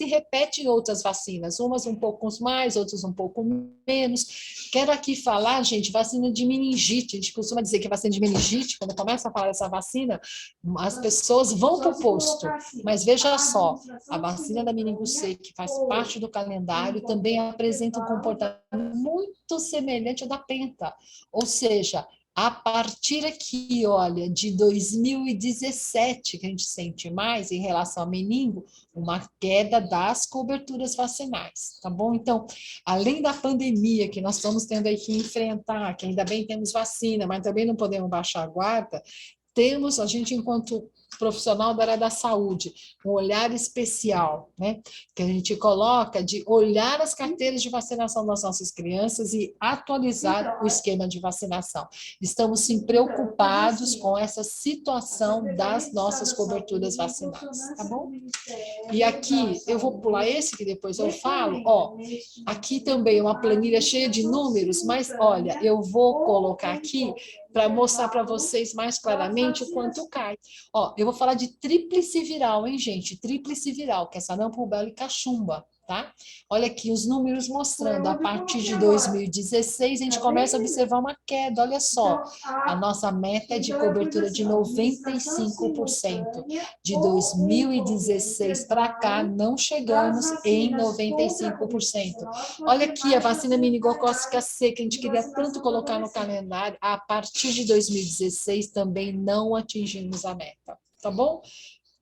[SPEAKER 3] repete em outras vacinas, umas um pouco mais, outras um pouco menos. Quero aqui falar, gente, vacina de meningite. A gente costuma dizer que vacina de meningite, quando começa a falar dessa vacina, as pessoas vão para o posto. Mas veja só, a vacina da meningo-C, que faz parte do calendário, também apresenta um comportamento muito semelhante ao da Penta. Ou seja, a partir aqui, olha, de 2017, que a gente sente mais em relação ao meningo, uma queda das coberturas vacinais, tá bom? Então, além da pandemia que nós estamos tendo aí que enfrentar, que ainda bem temos vacina, mas também não podemos baixar a guarda, temos, a gente, enquanto profissional da área da saúde, um olhar especial, né? Que a gente coloca de olhar as carteiras de vacinação das nossas crianças e atualizar o esquema de vacinação. Estamos, sim, preocupados com essa situação das nossas coberturas vacinais, tá bom? E aqui, eu vou pular esse, que depois eu falo, aqui também uma planilha cheia de números, mas, olha, eu vou colocar aqui para mostrar para vocês mais claramente o quanto cai. Eu vou falar de tríplice viral, hein, gente? Tríplice viral, que é sarampo, rubéola e cachumba, tá? Olha aqui os números mostrando, a partir de 2016, a gente começa a observar uma queda, olha só, a nossa meta é de cobertura de 95%. De 2016 para cá, não chegamos em 95%. Olha aqui, a vacina meningocócica C, que a gente queria tanto colocar no calendário, a partir de 2016 também não atingimos a meta, tá bom?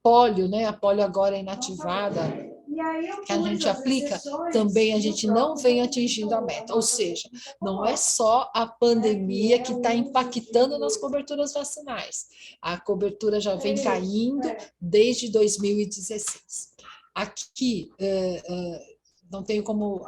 [SPEAKER 3] Pólio, né? A pólio agora é inativada, que a gente aplica, também a gente não vem atingindo a meta. Ou seja, não é só a pandemia que está impactando nas coberturas vacinais. A cobertura já vem caindo desde 2016. Aqui, não tenho como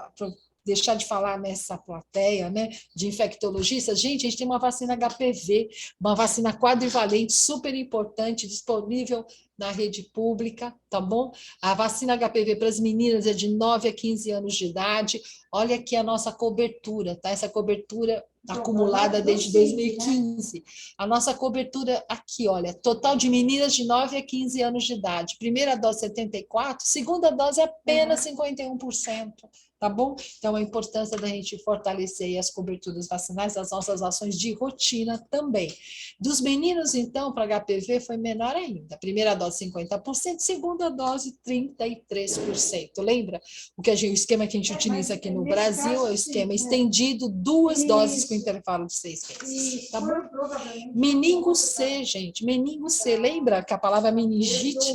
[SPEAKER 3] deixar de falar nessa plateia, né, de infectologistas. Gente, a gente tem uma vacina HPV, uma vacina quadrivalente super importante, disponível na rede pública, tá bom? A vacina HPV para as meninas é de 9 a 15 anos de idade. Olha aqui a nossa cobertura, tá? Essa cobertura acumulada desde 2015. A nossa cobertura aqui, olha, total de meninas de 9 a 15 anos de idade. Primeira dose 74%, segunda dose apenas 51%. Tá bom? Então, a importância da gente fortalecer as coberturas vacinais, as nossas ações de rotina também. Dos meninos, então, para HPV foi menor ainda. Primeira dose 50%, segunda dose 33%. Lembra? O esquema que a gente utiliza aqui no Brasil é o esquema estendido, 2 doses com intervalo de 6 meses. Tá bom? Meningo C, gente. Meningo C. Lembra que a palavra meningite,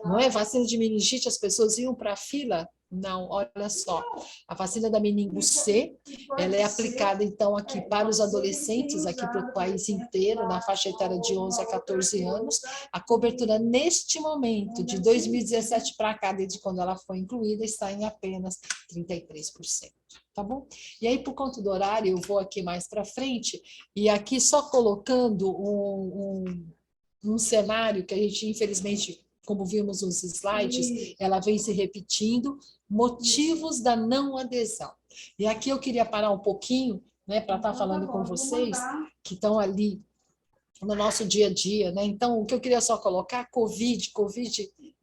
[SPEAKER 3] não é? Vacina de meningite, as pessoas iam para a fila. Não, olha só, a vacina da meningo C, ela é aplicada, então, aqui para os adolescentes, aqui para o país inteiro, na faixa etária de 11 a 14 anos. A cobertura, neste momento, de 2017 para cá, desde quando ela foi incluída, está em apenas 33%. Tá bom? E aí, por conta do horário, eu vou aqui mais para frente, e aqui só colocando um cenário que a gente, infelizmente, como vimos nos slides, ela vem se repetindo, motivos da não adesão. E aqui eu queria parar um pouquinho, né, para estar falando com vocês, que estão ali no nosso dia a dia, né? Então, o que eu queria só colocar, Covid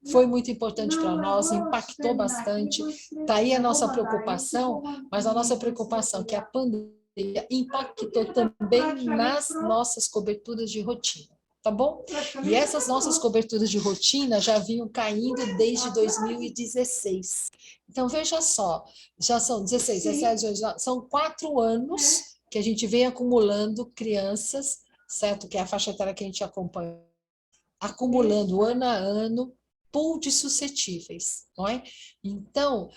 [SPEAKER 3] foi muito importante para nós, impactou bastante, está aí a nossa preocupação, mas a nossa preocupação é que a pandemia impactou também nas nossas coberturas de rotina. Tá bom? E essas nossas coberturas de rotina já vinham caindo desde 2016. Então, veja só, já são 16, 17, são 4 anos que a gente vem acumulando crianças, certo? Que é a faixa etária que a gente acompanha, acumulando ano a ano pool de suscetíveis, não é? Então,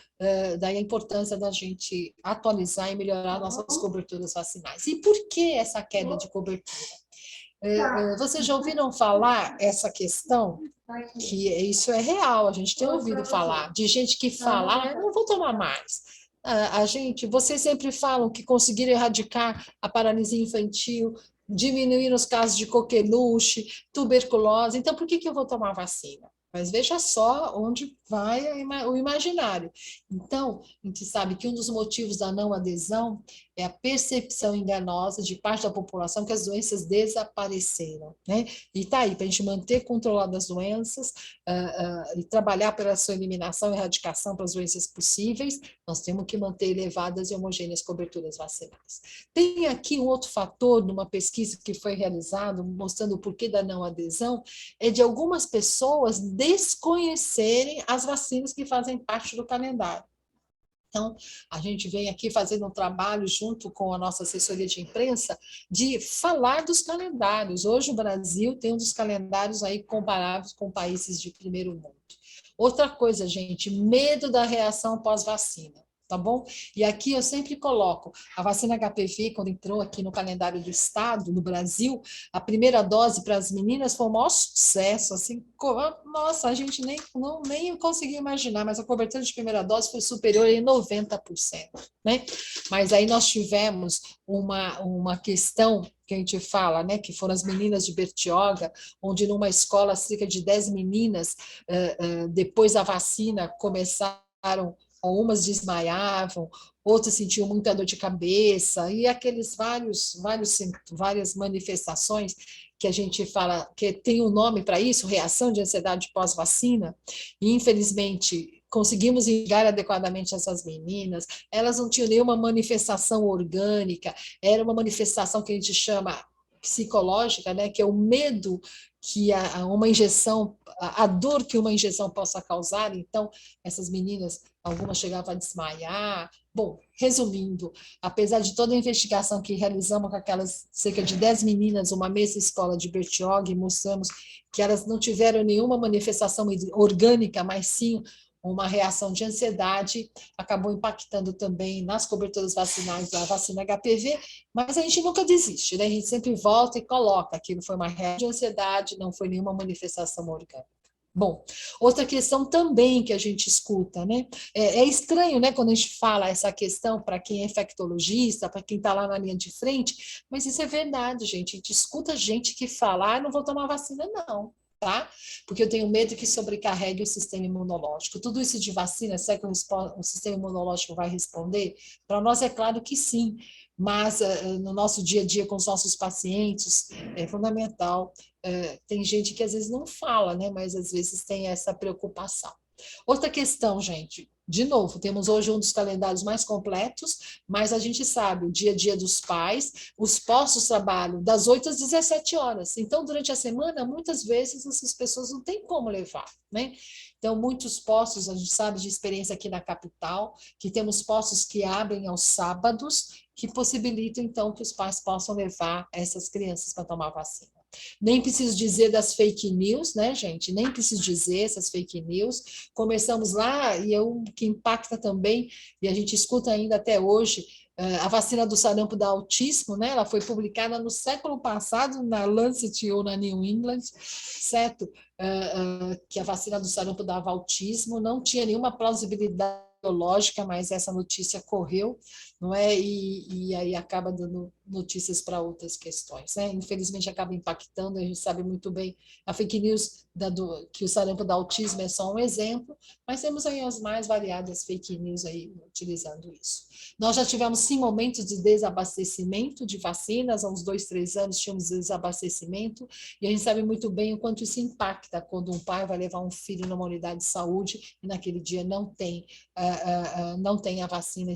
[SPEAKER 3] daí a importância da gente atualizar e melhorar nossas coberturas vacinais. E por que essa queda de cobertura? Vocês já ouviram falar essa questão? Que isso é real, a gente tem ouvido falar, de gente que fala, não vou tomar mais. Vocês sempre falam que conseguiram erradicar a paralisia infantil, diminuir os casos de coqueluche, tuberculose, então por que eu vou tomar vacina? Mas veja só onde vai o imaginário. Então, a gente sabe que um dos motivos da não adesão é a percepção enganosa de parte da população que as doenças desapareceram, né? E está aí, para a gente manter controladas as doenças e trabalhar pela sua eliminação e erradicação para as doenças possíveis, nós temos que manter elevadas e homogêneas coberturas vacinais. Tem aqui um outro fator, numa pesquisa que foi realizada, mostrando o porquê da não adesão, é de algumas pessoas desconhecerem as vacinas que fazem parte do calendário. Então, a gente vem aqui fazendo um trabalho junto com a nossa assessoria de imprensa de falar dos calendários. Hoje o Brasil tem um dos calendários aí comparáveis com países de primeiro mundo. Outra coisa, gente, medo da reação pós-vacina. Tá bom? E aqui eu sempre coloco a vacina HPV, quando entrou aqui no calendário do Estado, no Brasil, a primeira dose para as meninas foi um maior sucesso, assim, nossa, a gente nem conseguia imaginar, mas a cobertura de primeira dose foi superior a 90%, né? Mas aí nós tivemos uma questão que a gente fala, né, que foram as meninas de Bertioga, onde numa escola cerca de 10 meninas, depois da vacina, começaram, umas desmaiavam, outras sentiam muita dor de cabeça, e aqueles várias manifestações que a gente fala, que tem um nome para isso, reação de ansiedade pós-vacina, e infelizmente conseguimos ligar adequadamente essas meninas, elas não tinham nenhuma manifestação orgânica, era uma manifestação que a gente chama psicológica, né, que é o medo que uma injeção, a dor que uma injeção possa causar. Então, essas meninas, algumas chegavam a desmaiar. Bom, resumindo, apesar de toda a investigação que realizamos com aquelas cerca de 10 meninas, uma mesma escola de Bertioga, e mostramos que elas não tiveram nenhuma manifestação orgânica, mas sim uma reação de ansiedade, acabou impactando também nas coberturas vacinais da vacina HPV, mas a gente nunca desiste, né? A gente sempre volta e coloca, aquilo foi uma reação de ansiedade, não foi nenhuma manifestação orgânica. Bom, outra questão também que a gente escuta, né? É estranho, né, quando a gente fala essa questão para quem é infectologista, para quem está lá na linha de frente, mas isso é verdade, gente. A gente escuta gente que fala, não vou tomar vacina, não. Tá? Porque eu tenho medo que sobrecarregue o sistema imunológico. Tudo isso de vacina, será que o sistema imunológico vai responder? Para nós é claro que sim, mas no nosso dia a dia com os nossos pacientes é fundamental. Tem gente que às vezes não fala, né? Mas às vezes tem essa preocupação. Outra questão, gente, de novo, temos hoje um dos calendários mais completos, mas a gente sabe o dia a dia dos pais, os postos trabalham das 8 às 17 horas. Então, durante a semana, muitas vezes essas pessoas não têm como levar, né? Então, muitos postos, a gente sabe de experiência aqui na capital, que temos postos que abrem aos sábados, que possibilitam, então, que os pais possam levar essas crianças para tomar vacina. Nem preciso dizer das fake news, né, gente? Nem preciso dizer essas fake news. Começamos lá, e é o que impacta também, e a gente escuta ainda até hoje, a vacina do sarampo dá autismo, né? Ela foi publicada no século passado na Lancet ou na New England, certo? Que a vacina do sarampo dava autismo, não tinha nenhuma plausibilidade biológica, mas essa notícia correu, não é? E aí acaba dando notícias para outras questões, né? Infelizmente acaba impactando, a gente sabe muito bem a fake news que o sarampo dá autismo é só um exemplo, mas temos aí as mais variadas fake news aí utilizando isso. Nós já tivemos sim momentos de desabastecimento de vacinas, há uns 2, 3 anos tínhamos desabastecimento, e a gente sabe muito bem o quanto isso impacta quando um pai vai levar um filho numa unidade de saúde e naquele dia não tem a vacina,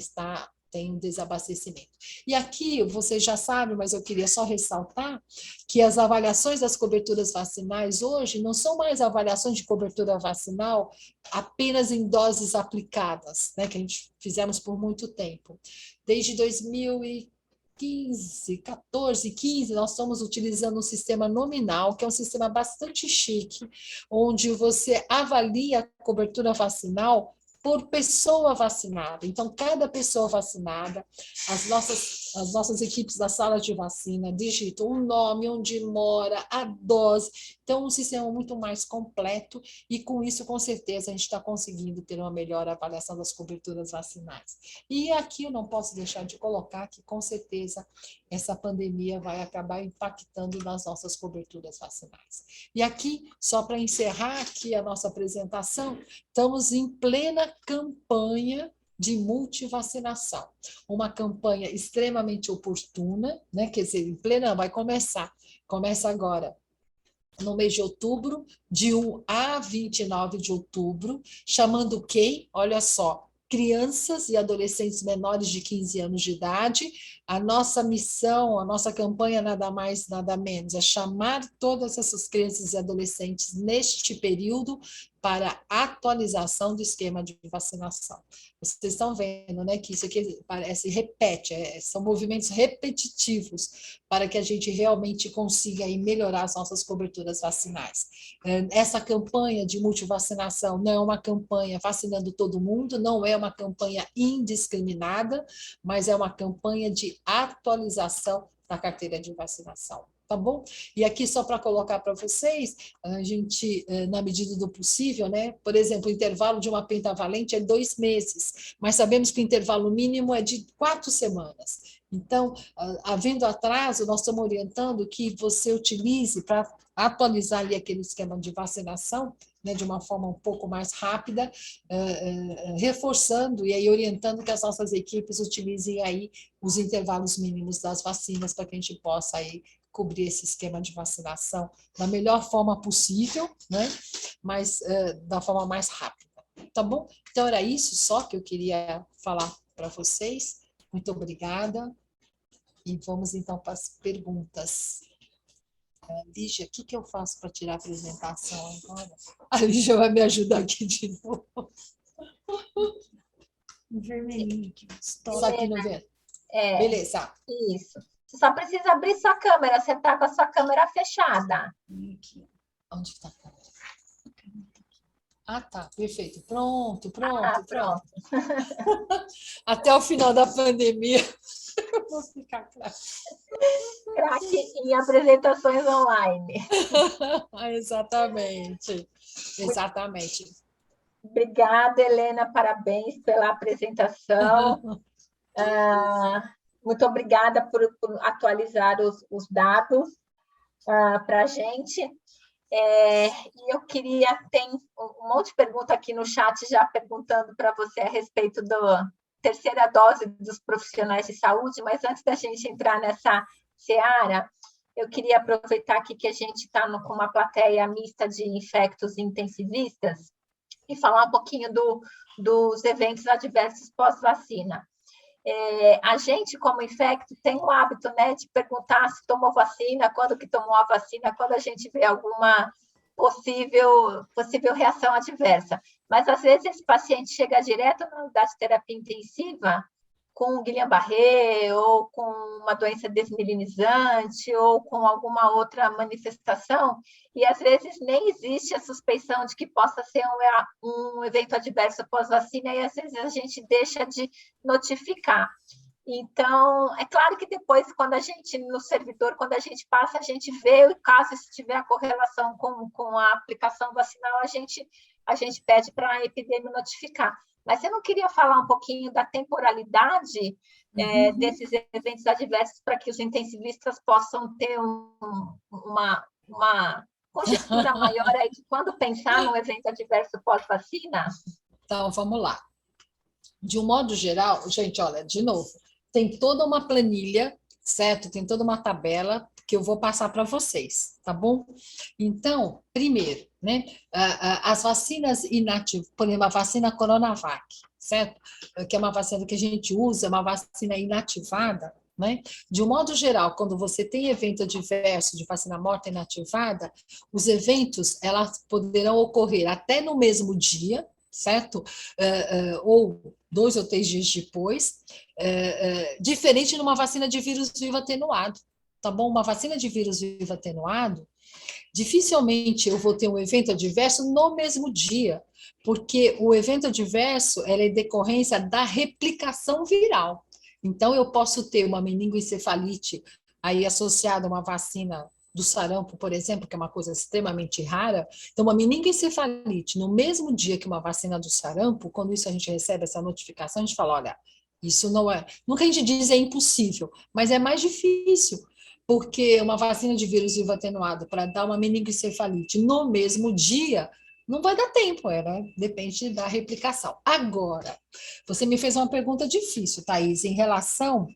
[SPEAKER 3] tem um desabastecimento. E aqui, você já sabe, mas eu queria só ressaltar que as avaliações das coberturas vacinais hoje não são mais avaliações de cobertura vacinal apenas em doses aplicadas, né, que a gente fizemos por muito tempo. Desde 2015, 14, 15, nós estamos utilizando um sistema nominal, que é um sistema bastante chique, onde você avalia a cobertura vacinal por pessoa vacinada. Então, cada pessoa vacinada, as nossas equipes da sala de vacina digitam o nome, onde mora, a dose. Então, um sistema muito mais completo e, com isso, com certeza, a gente está conseguindo ter uma melhor avaliação das coberturas vacinais. E aqui eu não posso deixar de colocar que, com certeza, essa pandemia vai acabar impactando nas nossas coberturas vacinais. E aqui, só para encerrar aqui a nossa apresentação, estamos em plena campanha de multivacinação. Uma campanha extremamente oportuna, né? Quer dizer, em plena, começa agora, no mês de outubro, de 1 a 29 de outubro, chamando quem? Olha só, crianças e adolescentes menores de 15 anos de idade. A nossa missão, a nossa campanha, nada mais, nada menos, é chamar todas essas crianças e adolescentes neste período para atualização do esquema de vacinação. Vocês estão vendo, né, que isso aqui repete, são movimentos repetitivos para que a gente realmente consiga aí melhorar as nossas coberturas vacinais. Essa campanha de multivacinação não é uma campanha vacinando todo mundo, não é uma campanha indiscriminada, mas é uma campanha de atualização da carteira de vacinação. Tá bom? E aqui, só para colocar para vocês, a gente, na medida do possível, né? Por exemplo, o intervalo de uma pentavalente é 2 meses, mas sabemos que o intervalo mínimo é de 4 semanas. Então, havendo atraso, nós estamos orientando que você utilize para atualizar ali aquele esquema de vacinação, né, de uma forma um pouco mais rápida, reforçando e aí orientando que as nossas equipes utilizem aí os intervalos mínimos das vacinas para que a gente possa aí cobrir esse esquema de vacinação da melhor forma possível, né? Mas da forma mais rápida, tá bom? Então, era isso só que eu queria falar para vocês. Muito obrigada. E vamos, então, para as perguntas. Lígia, o que eu faço para tirar a apresentação agora? A Lígia vai me ajudar aqui de novo.
[SPEAKER 4] Um vermelhinho aqui.
[SPEAKER 3] Só aqui no vento. Beleza.
[SPEAKER 2] Isso. Você só precisa abrir sua câmera. Você está com a sua câmera fechada.
[SPEAKER 3] Aqui. Onde está a câmera? Ah, tá. Perfeito. Pronto. Até o final da pandemia, eu vou ficar claro.
[SPEAKER 2] Craque em apresentações online.
[SPEAKER 3] Exatamente. Exatamente.
[SPEAKER 2] Obrigada, Helena, parabéns pela apresentação. Muito obrigada por atualizar os dados para a gente. E eu queria, tem um monte de pergunta aqui no chat já perguntando para você a respeito da terceira dose dos profissionais de saúde, mas antes da gente entrar nessa seara, eu queria aproveitar aqui que a gente está com uma plateia mista de infectos e intensivistas e falar um pouquinho dos eventos adversos pós-vacina. A gente, como infecto, tem o hábito, né, de perguntar se tomou vacina, quando que tomou a vacina, quando a gente vê alguma possível reação adversa. Mas, às vezes, esse paciente chega direto na unidade de terapia intensiva com Guillain-Barré, ou com uma doença desmielinizante, ou com alguma outra manifestação, e às vezes nem existe a suspeição de que possa ser um evento adverso pós-vacina, e às vezes a gente deixa de notificar. Então, é claro que depois, quando a gente, no servidor, quando a gente passa, a gente vê o caso, se tiver a correlação com a aplicação vacinal, a gente pede para a epidemia notificar. Mas eu não queria falar um pouquinho da temporalidade desses eventos adversos para que os intensivistas possam ter uma conjectura maior aí de quando pensar num evento adverso pós-vacina?
[SPEAKER 3] Então, vamos lá. De um modo geral, gente, olha, de novo, tem toda uma planilha, certo? Tem toda uma tabela que eu vou passar para vocês, tá bom? Então, primeiro, né, as vacinas inativas, por exemplo, a vacina Coronavac, certo? Que é uma vacina que a gente usa, uma vacina inativada, né? De um modo geral, quando você tem evento adverso de vacina morta inativada, os eventos elas poderão ocorrer até no mesmo dia, certo? Ou 2 ou 3 dias depois, diferente de uma vacina de vírus vivo atenuado, tá bom? Uma vacina de vírus vivo atenuado, dificilmente eu vou ter um evento adverso no mesmo dia, porque o evento adverso é decorrência da replicação viral. Então, eu posso ter uma meningoencefalite aí associada a uma vacina do sarampo, por exemplo, que é uma coisa extremamente rara. Então, uma meningoencefalite, no mesmo dia que uma vacina do sarampo, quando isso a gente recebe essa notificação, a gente fala, olha, isso não é... Nunca a gente diz é impossível, mas é mais difícil, porque uma vacina de vírus vivo atenuado para dar uma meningoencefalite no mesmo dia, não vai dar tempo, depende da replicação. Agora, você me fez uma pergunta difícil, Thaís, em relação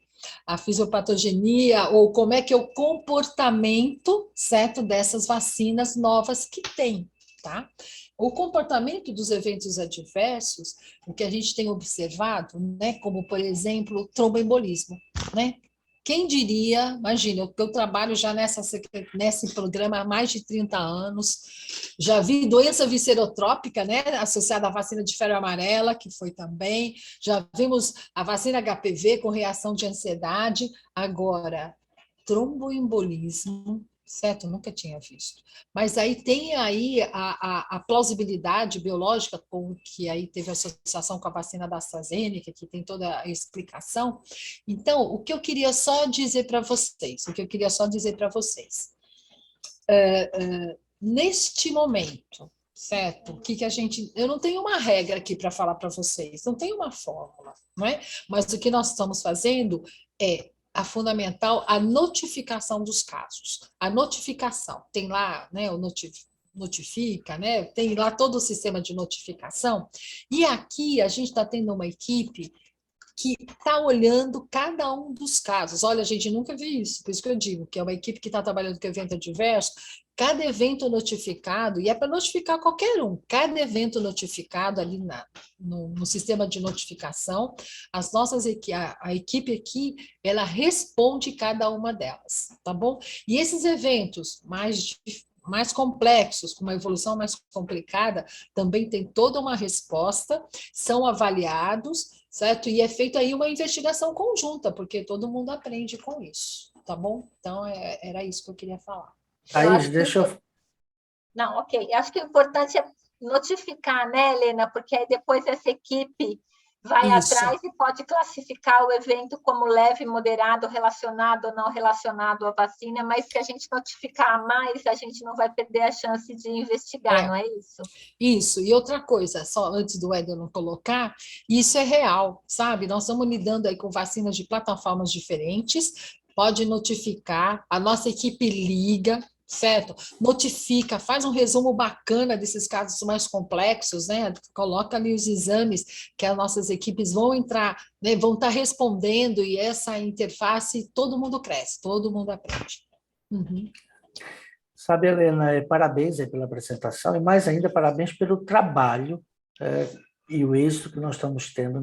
[SPEAKER 3] à fisiopatogenia ou como é que é o comportamento, certo, dessas vacinas novas que tem, tá? O comportamento dos eventos adversos, o que a gente tem observado, né, como, por exemplo, o tromboembolismo, né? Quem diria, imagina, eu trabalho já nesse programa há mais de 30 anos, já vi doença viscerotrópica, né, associada à vacina de febre amarela, que foi também, já vimos a vacina HPV com reação de ansiedade, agora, tromboembolismo, certo? Nunca tinha visto. Mas aí tem aí a plausibilidade biológica, com que aí teve associação com a vacina da AstraZeneca, que tem toda a explicação. Então, o que eu queria só dizer para vocês, neste momento, certo? Que a gente, eu não tenho uma regra aqui para falar para vocês, não tem uma fórmula, não é? Mas o que nós estamos fazendo é a fundamental, a notificação dos casos. A notificação, tem lá, né, o notifica, né, tem lá todo o sistema de notificação, e aqui a gente está tendo uma equipe que está olhando cada um dos casos. Olha, a gente nunca viu isso, por isso que eu digo que é uma equipe que está trabalhando com evento adverso, cada evento notificado, e é para notificar qualquer um, cada evento notificado ali no sistema de notificação, a equipe aqui, ela responde cada uma delas, tá bom? E esses eventos mais complexos, com uma evolução mais complicada, também tem toda uma resposta, são avaliados, certo? E é feita aí uma investigação conjunta, porque todo mundo aprende com isso, tá bom? Então, era isso que eu queria falar.
[SPEAKER 1] Thaís, deixa eu...
[SPEAKER 2] Não, ok. Acho que o importante é notificar, né, Helena? Porque aí depois essa equipe vai
[SPEAKER 3] Isso.
[SPEAKER 2] atrás e pode classificar o evento como leve, moderado, relacionado ou não relacionado à vacina, mas se a gente notificar mais, a gente não vai perder a chance de investigar, não é isso?
[SPEAKER 3] Isso, e outra coisa, só antes do Éder não colocar, isso é real, sabe? Nós estamos lidando aí com vacinas de plataformas diferentes, pode notificar, a nossa equipe liga, certo? Notifica, faz um resumo bacana desses casos mais complexos, né? Coloca ali os exames que as nossas equipes vão entrar, né? Vão estar respondendo, e essa interface, todo mundo cresce, todo mundo aprende. Uhum.
[SPEAKER 1] Sabe, Helena, parabéns aí pela apresentação e, mais ainda, parabéns pelo trabalho e o êxito que nós estamos tendo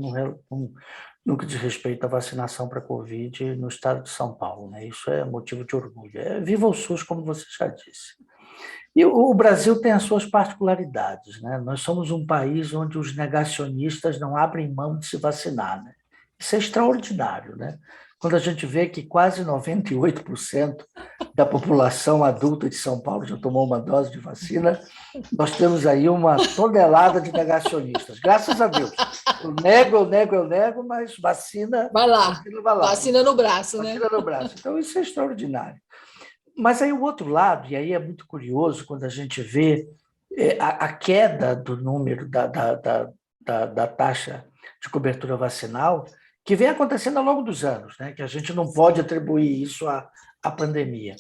[SPEAKER 1] no que diz respeito à vacinação para a Covid no estado de São Paulo, né? Isso é motivo de orgulho. Viva o SUS, como você já disse. E o Brasil tem as suas particularidades, né? Nós somos um país onde os negacionistas não abrem mão de se vacinar, né? Isso é extraordinário, né? Quando a gente vê que quase 98% da população adulta de São Paulo já tomou uma dose de vacina, nós temos aí uma tonelada de negacionistas. Graças a Deus. Eu nego, mas vacina...
[SPEAKER 3] Vai lá,
[SPEAKER 1] vacina vai lá.
[SPEAKER 3] Vacina no braço,
[SPEAKER 1] Vacina
[SPEAKER 3] né?
[SPEAKER 1] no braço. Então, isso é extraordinário. Mas aí o outro lado, e aí é muito curioso quando a gente vê a queda do número da taxa de cobertura vacinal, que vem acontecendo ao longo dos anos, né? Que a gente não pode atribuir isso à pandemia.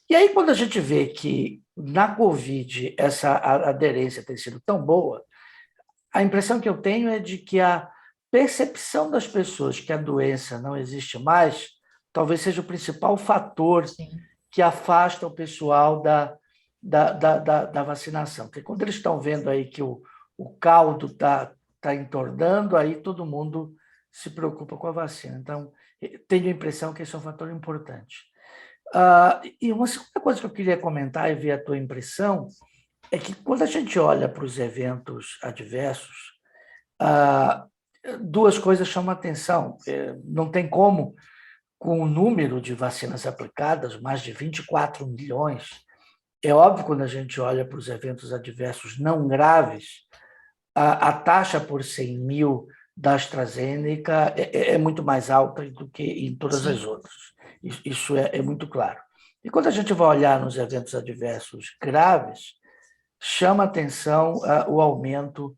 [SPEAKER 1] E aí, quando a gente vê que na Covid essa aderência tem sido tão boa, a impressão que eu tenho é de que a percepção das pessoas que a doença não existe mais talvez seja o principal fator que afasta o pessoal da vacinação. Porque quando eles estão vendo aí que o caldo está entornando, aí todo mundo se preocupa com a vacina. Então, tenho a impressão que esse é um fator importante. E uma segunda coisa que eu queria comentar e ver a tua impressão é que quando a gente olha para os eventos adversos, duas coisas chamam a atenção. Não tem como, com o número de vacinas aplicadas, mais de 24 milhões, é óbvio quando a gente olha para os eventos adversos não graves, a taxa por 100 mil da AstraZeneca é muito mais alta do que em todas as outras. Isso é muito claro. E quando a gente vai olhar nos eventos adversos graves, chama atenção o aumento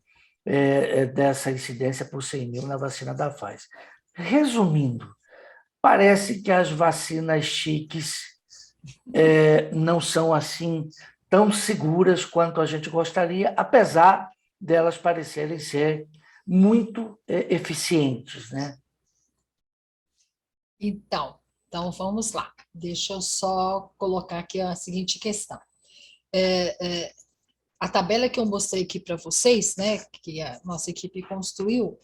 [SPEAKER 1] dessa incidência por 100 mil na vacina da Pfizer. Resumindo, parece que as vacinas chiques não são assim tão seguras quanto a gente gostaria, apesar delas parecerem ser muito eficientes, né?
[SPEAKER 3] Então vamos lá. Deixa eu só colocar aqui a seguinte questão. A tabela que eu mostrei aqui para vocês, né, que a nossa equipe construiu,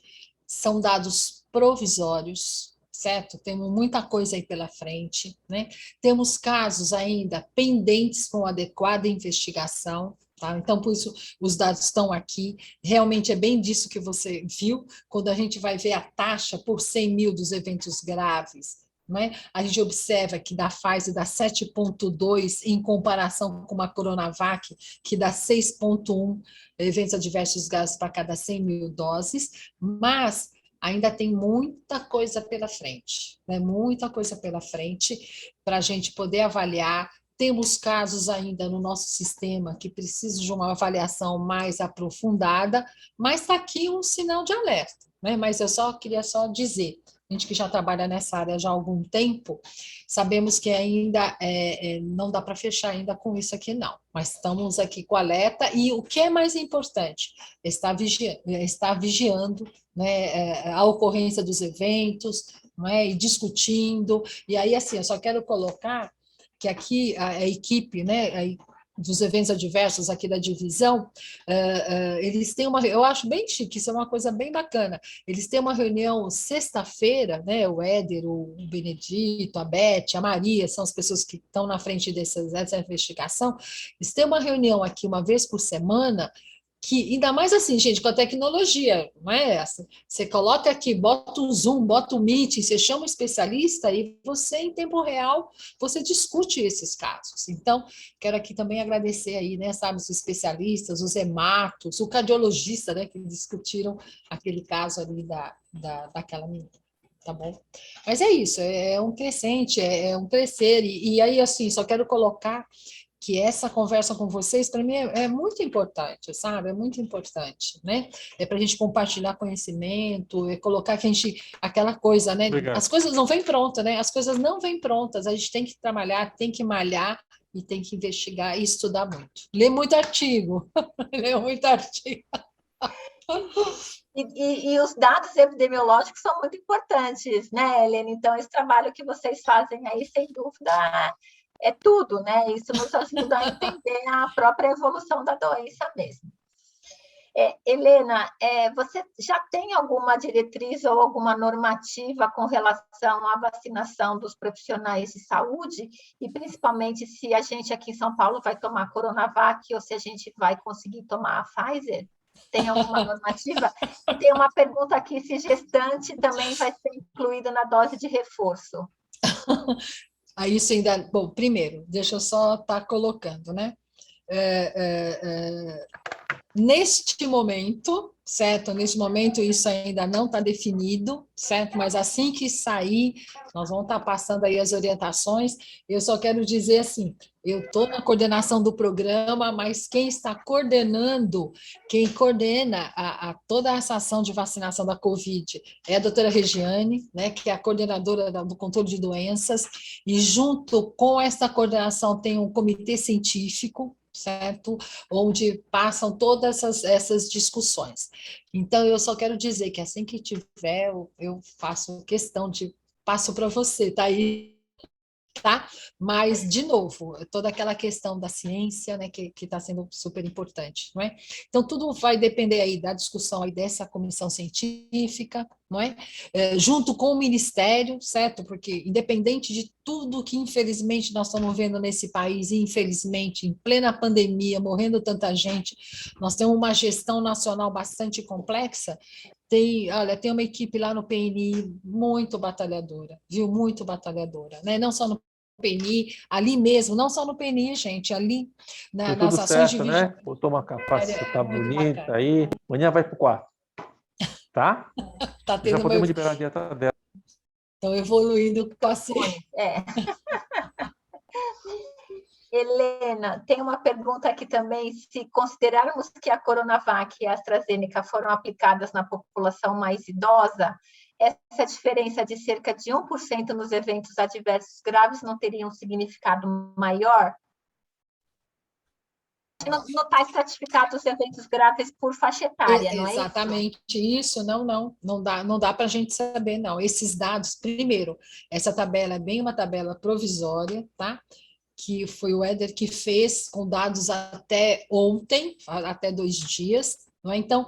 [SPEAKER 3] são dados provisórios, certo? Temos muita coisa aí pela frente, né? Temos casos ainda pendentes com adequada investigação, tá? Então, por isso, os dados estão aqui. Realmente é bem disso que você viu, quando a gente vai ver a taxa por 100 mil dos eventos graves, né? A gente observa que da Pfizer dá 7,2 em comparação com uma Coronavac, que dá 6,1 eventos adversos graves para cada 100 mil doses, mas ainda tem muita coisa pela frente, né? Muita coisa pela frente para a gente poder avaliar. Temos casos ainda no nosso sistema que precisam de uma avaliação mais aprofundada, mas está aqui um sinal de alerta, né? Mas eu queria dizer, a gente que já trabalha nessa área já há algum tempo, sabemos que ainda não dá para fechar ainda com isso aqui, não. Mas estamos aqui com alerta e o que é mais importante, está vigiando, né, a ocorrência dos eventos, né, e discutindo. E aí, assim, eu só quero colocar que aqui a equipe, né, dos eventos adversos aqui da divisão, eles têm eu acho bem chique, isso é uma coisa bem bacana, eles têm uma reunião sexta-feira, né, o Éder, o Benedito, a Beth, a Maria, são as pessoas que estão na frente dessa investigação, eles têm uma reunião aqui uma vez por semana, que, ainda mais assim, gente, com a tecnologia, não é essa? Você coloca aqui, bota o Zoom, bota o Meet, você chama um especialista e você, em tempo real, você discute esses casos. Então, quero aqui também agradecer aí, né, sabe, os especialistas, os hematos, o cardiologista, né, que discutiram aquele caso ali daquela menina. Tá bom? Mas é isso, é um crescente, é um crescer, e aí, assim, só quero colocar que essa conversa com vocês, para mim, é muito importante, sabe? É muito importante, né? É para a gente compartilhar conhecimento, é colocar que a gente, aquela coisa, né?
[SPEAKER 5] Obrigado.
[SPEAKER 3] As coisas não vêm prontas, né? As coisas não vêm prontas, a gente tem que trabalhar, tem que malhar, e tem que investigar e estudar muito. Ler muito artigo, ler muito artigo.
[SPEAKER 2] E os dados epidemiológicos são muito importantes, né, Helena? Então, esse trabalho que vocês fazem aí, sem dúvida, é tudo, né? Isso nos ajuda a entender a própria evolução da doença mesmo. Helena, você já tem alguma diretriz ou alguma normativa com relação à vacinação dos profissionais de saúde? E, principalmente, se a gente aqui em São Paulo vai tomar a Coronavac ou se a gente vai conseguir tomar a Pfizer? Tem alguma normativa? E tem uma pergunta aqui, se gestante também vai ser incluída na dose de reforço.
[SPEAKER 3] Aí isso ainda... Bom, primeiro, deixa eu só estar colocando, né? Neste momento, certo? Neste momento isso ainda não está definido, certo? Mas assim que sair, nós vamos estar passando aí as orientações. Eu só quero dizer assim, eu estou na coordenação do programa, mas quem está coordenando, quem coordena toda essa ação de vacinação da Covid é a doutora Regiane, né, que é a coordenadora do controle de doenças, e junto com essa coordenação tem um comitê científico, certo? Onde passam todas essas discussões. Então, eu só quero dizer que assim que tiver, eu faço questão de passo para você, tá aí, tá? Mas, de novo, toda aquela questão da ciência, né, que está sendo super importante, não é? Então, tudo vai depender aí da discussão aí dessa comissão científica, não é? Junto com o Ministério, certo? Porque, independente de tudo que, infelizmente, nós estamos vendo nesse país, e, infelizmente, em plena pandemia, morrendo tanta gente, nós temos uma gestão nacional bastante complexa. Olha, tem uma equipe lá no PNI muito batalhadora, viu? Muito batalhadora, né? Não só no PNI, ali mesmo, não só no PNI, gente, ali
[SPEAKER 5] Foi
[SPEAKER 3] nas
[SPEAKER 5] tudo
[SPEAKER 3] ações de
[SPEAKER 5] certo,
[SPEAKER 3] vigilância.
[SPEAKER 5] né? Botou uma capacita
[SPEAKER 3] Muito
[SPEAKER 5] bonita
[SPEAKER 3] bacana.
[SPEAKER 5] aí. Amanhã vai pro quarto. Tá?
[SPEAKER 3] Tá
[SPEAKER 5] Já
[SPEAKER 3] tendo
[SPEAKER 5] podemos liberar a dieta dela.
[SPEAKER 3] Estão evoluindo com a ciência.
[SPEAKER 2] Helena, tem uma pergunta aqui também, se considerarmos que a Coronavac e a AstraZeneca foram aplicadas na população mais idosa, essa diferença de cerca de 1% nos eventos adversos graves não teria um significado maior? Não está estratificado os eventos graves por faixa etária, não é isso?
[SPEAKER 3] Exatamente isso, não dá para a gente saber, não. Esses dados, primeiro, essa tabela é bem uma tabela provisória, tá? Que foi o Éder que fez com dados até ontem, até 2 dias, não é? Então,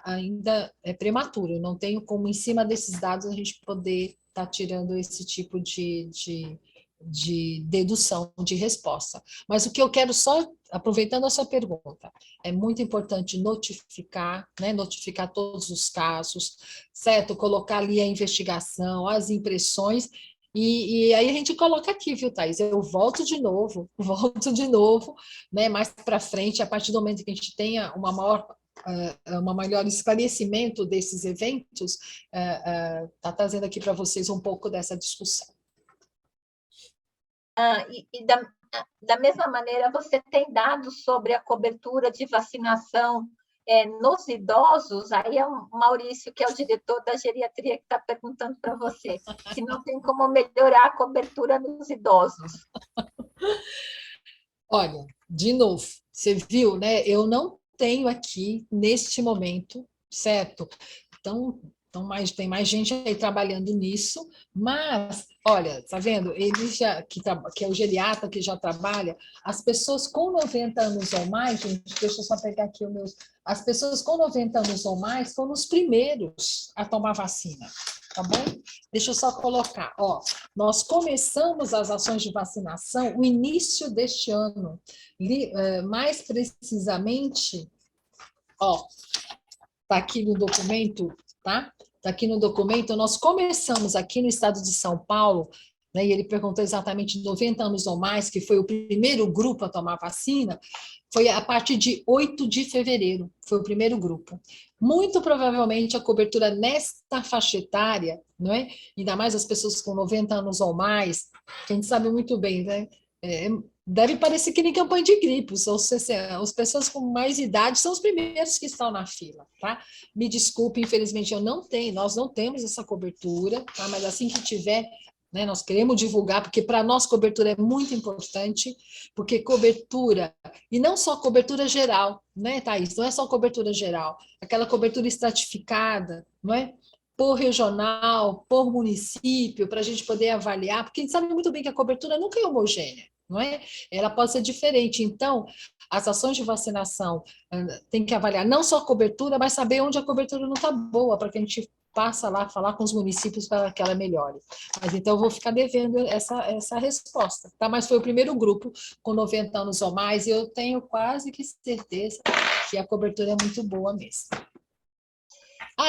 [SPEAKER 3] ainda é prematuro, não tenho como, em cima desses dados, a gente poder estar tirando esse tipo de dedução, de resposta. Mas o que eu quero só, aproveitando a sua pergunta, é muito importante notificar, né? Notificar todos os casos, certo? Colocar ali a investigação, as impressões. E aí a gente coloca aqui, viu, Thaís? Eu volto de novo, né? Mais para frente, a partir do momento que a gente tenha uma maior esclarecimento desses eventos, está trazendo aqui para vocês um pouco dessa discussão.
[SPEAKER 2] Da mesma maneira, você tem dados sobre a cobertura de vacinação nos idosos? Aí é o Maurício, que é o diretor da geriatria, que está perguntando para você, se não tem como melhorar a cobertura nos idosos.
[SPEAKER 3] Olha, de novo, você viu, né? Eu não tenho aqui, neste momento, certo? Então tem mais gente aí trabalhando nisso, mas, olha, tá vendo? Ele já, que é o geriatra que já trabalha, as pessoas com 90 anos ou mais, gente, deixa eu só pegar aqui o meu... As pessoas com 90 anos ou mais foram os primeiros a tomar vacina, tá bom? Deixa eu só colocar, ó, nós começamos as ações de vacinação no início deste ano, mais precisamente Ó, tá aqui no documento, tá? Tá aqui no documento, nós começamos aqui no estado de São Paulo, né, e ele perguntou exatamente 90 anos ou mais, que foi o primeiro grupo a tomar vacina, foi a partir de 8 de fevereiro, foi o primeiro grupo. Muito provavelmente a cobertura nesta faixa etária, não é? Ainda mais as pessoas com 90 anos ou mais, que a gente sabe muito bem, né? Deve parecer que nem campanha de gripe, as pessoas com mais idade são os primeiros que estão na fila, tá? Me desculpe, infelizmente nós não temos essa cobertura, tá? Mas assim que tiver, né, nós queremos divulgar, porque para nós cobertura é muito importante, porque cobertura, e não só cobertura geral, né, Thaís? Não é só cobertura geral, aquela cobertura estratificada, não é? Por regional, por município, para a gente poder avaliar, porque a gente sabe muito bem que a cobertura nunca é homogênea, não é? Ela pode ser diferente. Então, as ações de vacinação tem que avaliar não só a cobertura, mas saber onde a cobertura não está boa, para que a gente passa lá falar com os municípios para que ela melhore. Mas então eu vou ficar devendo essa resposta, tá? Mas foi o primeiro grupo com 90 anos ou mais, e eu tenho quase que certeza que a cobertura é muito boa mesmo.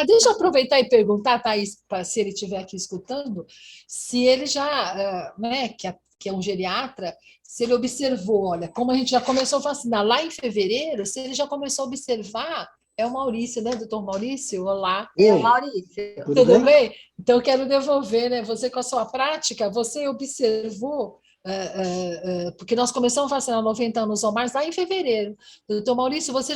[SPEAKER 3] Deixa eu aproveitar e perguntar, Thaís, se ele estiver aqui escutando, se ele já, né, que é um geriatra, se ele observou, olha, como a gente já começou a vacinar lá em fevereiro, se ele já começou a observar, é o Maurício, né, doutor Maurício? Olá.
[SPEAKER 2] É o Maurício.
[SPEAKER 3] Tudo bem? Então, eu quero devolver, né, você com a sua prática, você observou, porque nós começamos a vacinar 90 anos ou mais lá em fevereiro. Doutor Maurício, você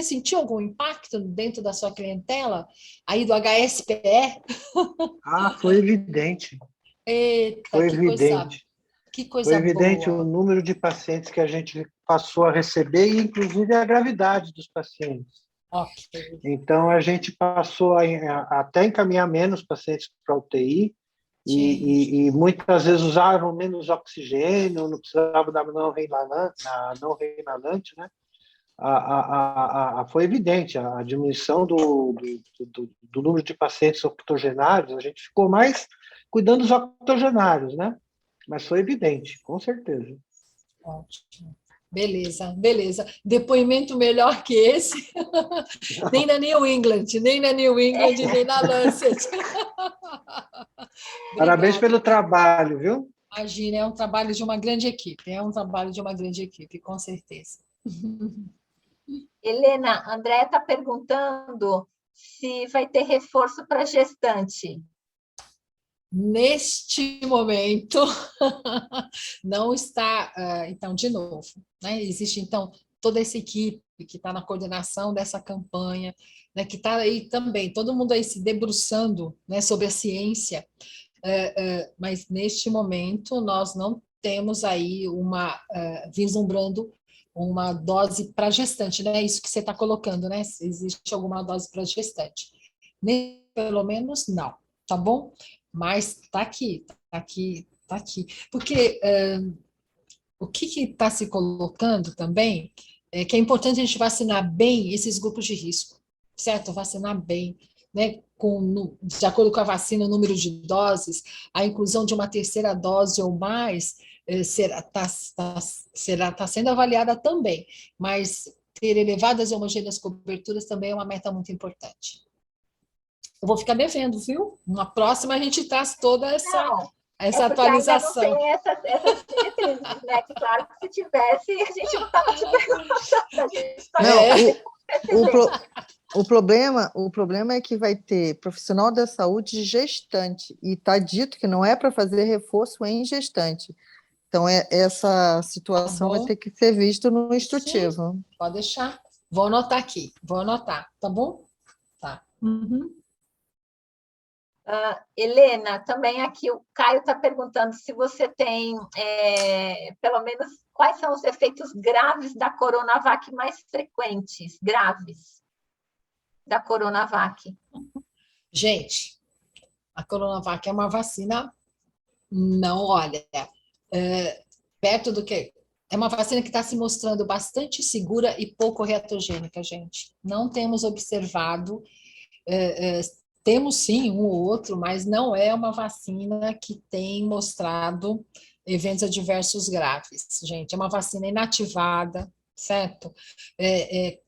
[SPEAKER 3] sentiu algum impacto dentro da sua clientela, aí do HSPE?
[SPEAKER 6] Foi evidente.
[SPEAKER 3] Eita,
[SPEAKER 6] Foi
[SPEAKER 3] que
[SPEAKER 6] evidente.
[SPEAKER 3] Que coisa
[SPEAKER 6] Foi evidente
[SPEAKER 3] boa.
[SPEAKER 6] o número de pacientes que a gente passou a receber e, inclusive, a gravidade dos pacientes.
[SPEAKER 3] Okay.
[SPEAKER 6] Então, a gente passou a até encaminhar menos pacientes para UTI e muitas vezes usaram menos oxigênio, não precisava da não reinalante, né? Foi evidente a diminuição do número de pacientes octogenários. A gente ficou mais cuidando dos octogenários, né? Mas foi evidente, com certeza.
[SPEAKER 3] Ótimo. Beleza, beleza. Depoimento melhor que esse, nem na New England, nem na Lancet.
[SPEAKER 6] Parabéns pelo trabalho, viu?
[SPEAKER 3] Imagina, é um trabalho de uma grande equipe, com certeza.
[SPEAKER 2] Helena, André está perguntando se vai ter reforço para gestante.
[SPEAKER 3] Neste momento, não está, então, de novo, né? Existe, então, toda essa equipe que está na coordenação dessa campanha, né? Que está aí também, todo mundo aí se debruçando, né? Sobre a ciência, mas neste momento nós não temos aí vislumbrando uma dose para gestante, né? Isso que você está colocando, né? Se existe alguma dose para gestante. Pelo menos não, tá bom? Mas está aqui. Porque o que está se colocando também é que é importante a gente vacinar bem esses grupos de risco, certo? Vacinar bem, né? De acordo com a vacina, o número de doses, a inclusão de uma terceira dose ou mais está sendo avaliada também, mas ter elevadas e homogêneas coberturas também é uma meta muito importante. Eu vou ficar devendo, viu? Na próxima a gente traz toda essa atualização.
[SPEAKER 2] Ainda não tem essas diretrizes, né? Que, claro que se tivesse, a gente não estava te perguntando.
[SPEAKER 7] O problema é que vai ter profissional da saúde gestante, e está dito que não é para fazer reforço em gestante. Então, essa situação vai ter que ser vista no instrutivo.
[SPEAKER 3] Sim, pode deixar. Vou anotar aqui, tá bom? Tá. Uhum.
[SPEAKER 2] Helena, também aqui o Caio está perguntando se você tem, pelo menos, quais são os efeitos graves da Coronavac mais frequentes, graves, da Coronavac.
[SPEAKER 3] Gente, a Coronavac é uma vacina, não, olha, perto do que... É uma vacina que está se mostrando bastante segura e pouco reatogênica, gente. Não temos observado... Temos sim um ou outro, mas não é uma vacina que tem mostrado eventos adversos graves, gente. É uma vacina inativada, certo?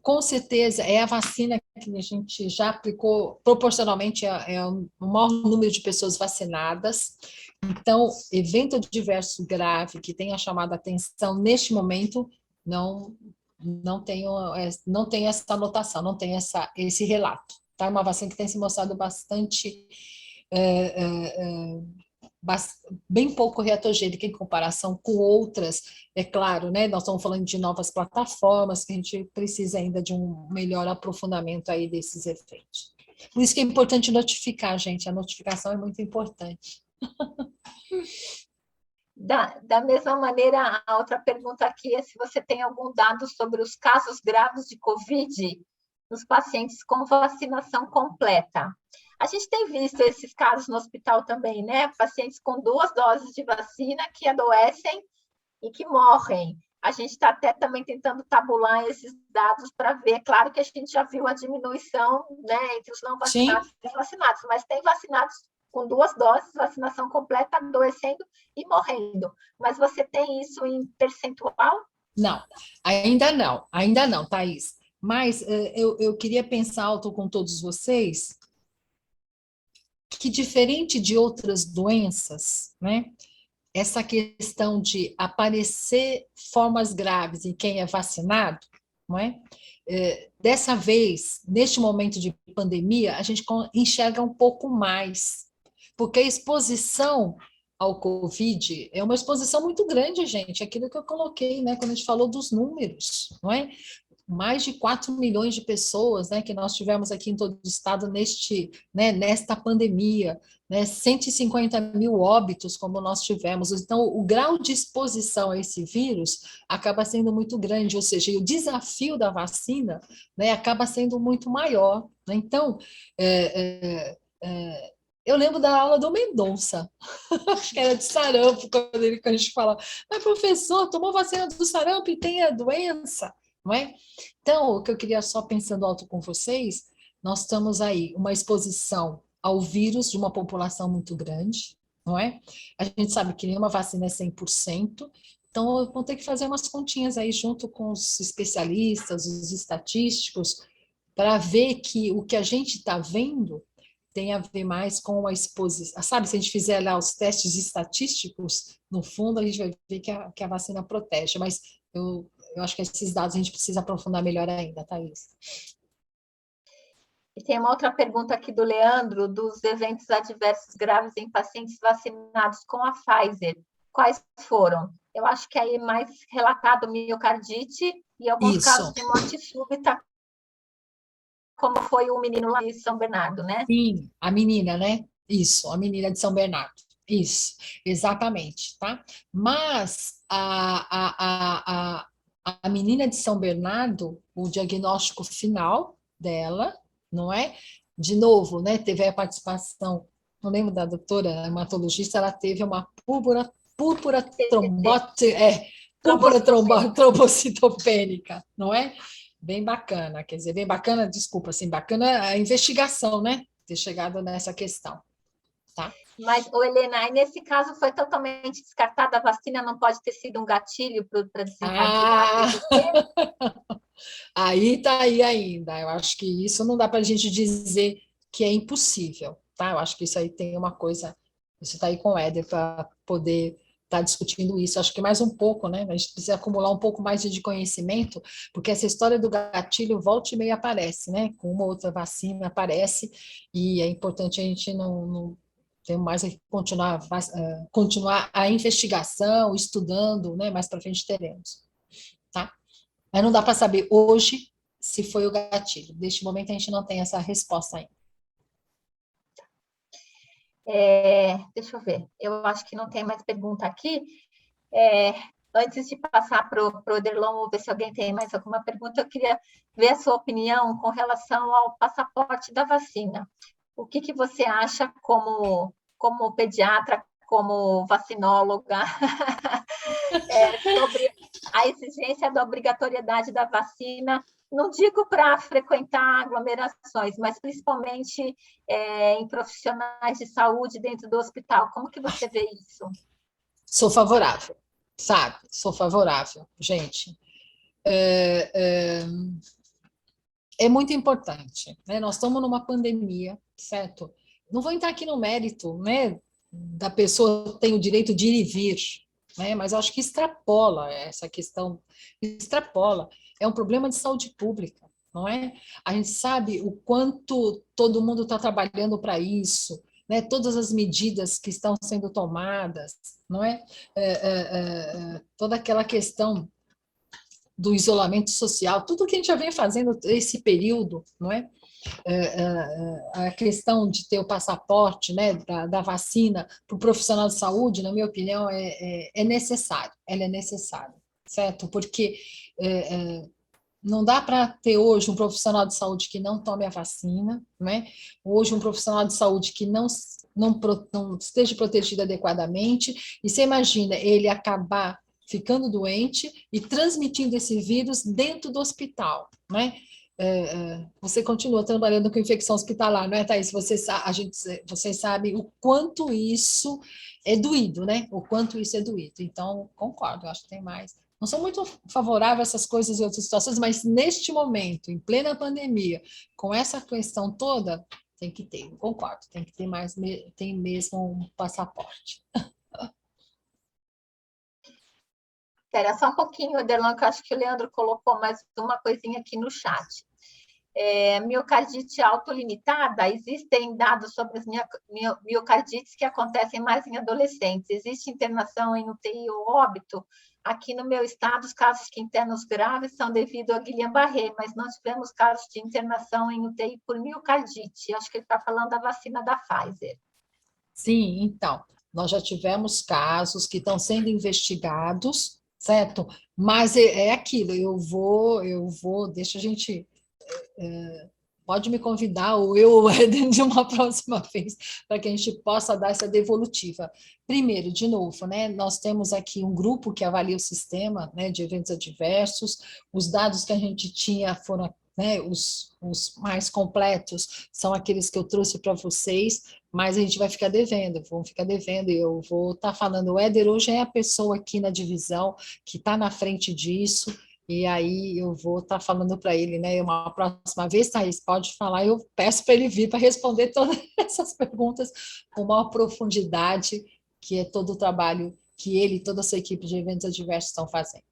[SPEAKER 3] Com certeza, é a vacina que a gente já aplicou, proporcionalmente é o maior número de pessoas vacinadas. Então, evento adverso grave que tenha chamado a atenção neste momento, não tenho essa anotação, não tenho esse relato. Tá? É uma vacina que tem se mostrado bastante bem pouco reatogênica em comparação com outras, é claro, né? Nós estamos falando de novas plataformas, que a gente precisa ainda de um melhor aprofundamento aí desses efeitos. Por isso que é importante notificar, gente, a notificação é muito importante.
[SPEAKER 2] Da mesma maneira, a outra pergunta aqui é se você tem algum dado sobre os casos graves de Covid nos pacientes com vacinação completa. A gente tem visto esses casos no hospital também, né? Pacientes com 2 doses de vacina que adoecem e que morrem. A gente está até também tentando tabular esses dados para ver. Claro que a gente já viu a diminuição, né, entre os não vacinados e os vacinados, mas tem vacinados com 2 doses, vacinação completa, adoecendo e morrendo. Mas você tem isso em percentual?
[SPEAKER 3] Não, ainda não, Thaís. Mas eu queria pensar alto com todos vocês que, diferente de outras doenças, né, essa questão de aparecer formas graves em quem é vacinado, não é? Dessa vez, neste momento de pandemia, a gente enxerga um pouco mais, porque a exposição ao Covid é uma exposição muito grande, gente, aquilo que eu coloquei, né, quando a gente falou dos números, não é? Mais de 4 milhões de pessoas, né, que nós tivemos aqui em todo o estado nesta pandemia, né, 150 mil óbitos, como nós tivemos. Então, o grau de exposição a esse vírus acaba sendo muito grande, ou seja, o desafio da vacina, né, acaba sendo muito maior. Né? Então, eu lembro da aula do Mendonça, acho que era de sarampo, quando a gente fala, mas professor, tomou vacina do sarampo e tem a doença, não é? Então, o que eu queria só pensando alto com vocês, nós estamos aí, uma exposição ao vírus de uma população muito grande, não é? A gente sabe que nenhuma vacina é 100%, então vão ter que fazer umas continhas aí junto com os especialistas, os estatísticos, para ver que o que a gente está vendo tem a ver mais com a exposição. Sabe, se a gente fizer lá os testes estatísticos, no fundo, a gente vai ver que a vacina protege, mas eu acho que esses dados a gente precisa aprofundar melhor ainda, Thaís.
[SPEAKER 2] E tem uma outra pergunta aqui do Leandro, dos eventos adversos graves em pacientes vacinados com a Pfizer. Quais foram? Eu acho que aí mais relatado miocardite e alguns casos de morte súbita, como foi o menino lá de São Bernardo, né?
[SPEAKER 3] Sim, a menina, né? Isso, a menina de São Bernardo. Isso, exatamente, tá? Mas a menina de São Bernardo, o diagnóstico final dela, não é? De novo, né? Teve a participação, não lembro da doutora hematologista, ela teve uma púrpura trombocitopênica, não é? Bem bacana, quer dizer, bem bacana, desculpa, assim, bacana a investigação, né? Ter chegado nessa questão, tá?
[SPEAKER 2] Mas, Helena, aí nesse caso foi totalmente descartada a vacina, não pode ter sido um gatilho para desencadear?
[SPEAKER 3] Aí tá aí ainda. Eu acho que isso não dá para a gente dizer que é impossível, tá? Eu acho que isso aí tem uma coisa. Você está aí com o Éder para poder estar discutindo isso. Acho que mais um pouco, né? A gente precisa acumular um pouco mais de conhecimento, porque essa história do gatilho volta e meia aparece, né? Com uma ou outra vacina aparece, e é importante a gente não tem mais que continuar a investigação, estudando, né? Mais para frente teremos, tá? Mas não dá para saber hoje se foi o gatilho. Neste momento, a gente não tem essa resposta ainda.
[SPEAKER 2] Deixa eu ver. Eu acho que não tem mais pergunta aqui. Antes de passar para o Ederlon, vou ver se alguém tem mais alguma pergunta. Eu queria ver a sua opinião com relação ao passaporte da vacina. O que você acha como pediatra, como vacinóloga, sobre a exigência da obrigatoriedade da vacina? Não digo para frequentar aglomerações, mas principalmente em profissionais de saúde dentro do hospital. Como que você vê isso?
[SPEAKER 3] Sou favorável, sabe? Sou favorável, gente. é muito importante, né? Nós estamos numa pandemia, certo? Não vou entrar aqui no mérito, né, da pessoa tem o direito de ir e vir, né? Mas eu acho que extrapola essa questão, extrapola. É um problema de saúde pública, não é? A gente sabe o quanto todo mundo está trabalhando para isso, né? Todas as medidas que estão sendo tomadas, não é? Toda aquela questão do isolamento social, tudo que a gente já vem fazendo esse período, não é? A questão de ter o passaporte, né, da vacina para o profissional de saúde, na minha opinião, é necessário, ela é necessária, certo? Porque não dá para ter hoje um profissional de saúde que não tome a vacina, né? Hoje um profissional de saúde que não esteja protegido adequadamente, e você imagina ele acabar ficando doente e transmitindo esse vírus dentro do hospital, né? Você continua trabalhando com infecção hospitalar, não é, Thaís? Vocês sabem o quanto isso é doído, né? O quanto isso é doído. Então, concordo, eu acho que tem mais. Não sou muito favorável a essas coisas em outras situações, mas neste momento, em plena pandemia, com essa questão toda, tem que ter, concordo, tem que ter mais, tem mesmo um passaporte.
[SPEAKER 2] Espera só um pouquinho, Adelon, que eu acho que o Leandro colocou mais uma coisinha aqui no chat. Miocardite autolimitada, existem dados sobre as miocardites que acontecem mais em adolescentes. Existe internação em UTI ou óbito? Aqui no meu estado, os casos de internos graves são devido a Guillain-Barré, mas não tivemos casos de internação em UTI por miocardite. Acho que ele está falando da vacina da Pfizer.
[SPEAKER 3] Sim, então, nós já tivemos casos que estão sendo investigados, certo? Mas é aquilo, eu vou, deixa a gente... pode me convidar, ou eu, de uma próxima vez, para que a gente possa dar essa devolutiva. Primeiro, de novo, né, nós temos aqui um grupo que avalia o sistema, né, de eventos adversos, os dados que a gente tinha foram, né, os mais completos são aqueles que eu trouxe para vocês, mas a gente vai ficar devendo, vamos ficar devendo, e eu vou estar falando, o Éder hoje é a pessoa aqui na divisão que está na frente disso, e aí eu vou estar falando para ele, né, uma próxima vez, Thaís, pode falar, eu peço para ele vir para responder todas essas perguntas com maior profundidade, que é todo o trabalho que ele e toda a sua equipe de eventos adversos estão fazendo.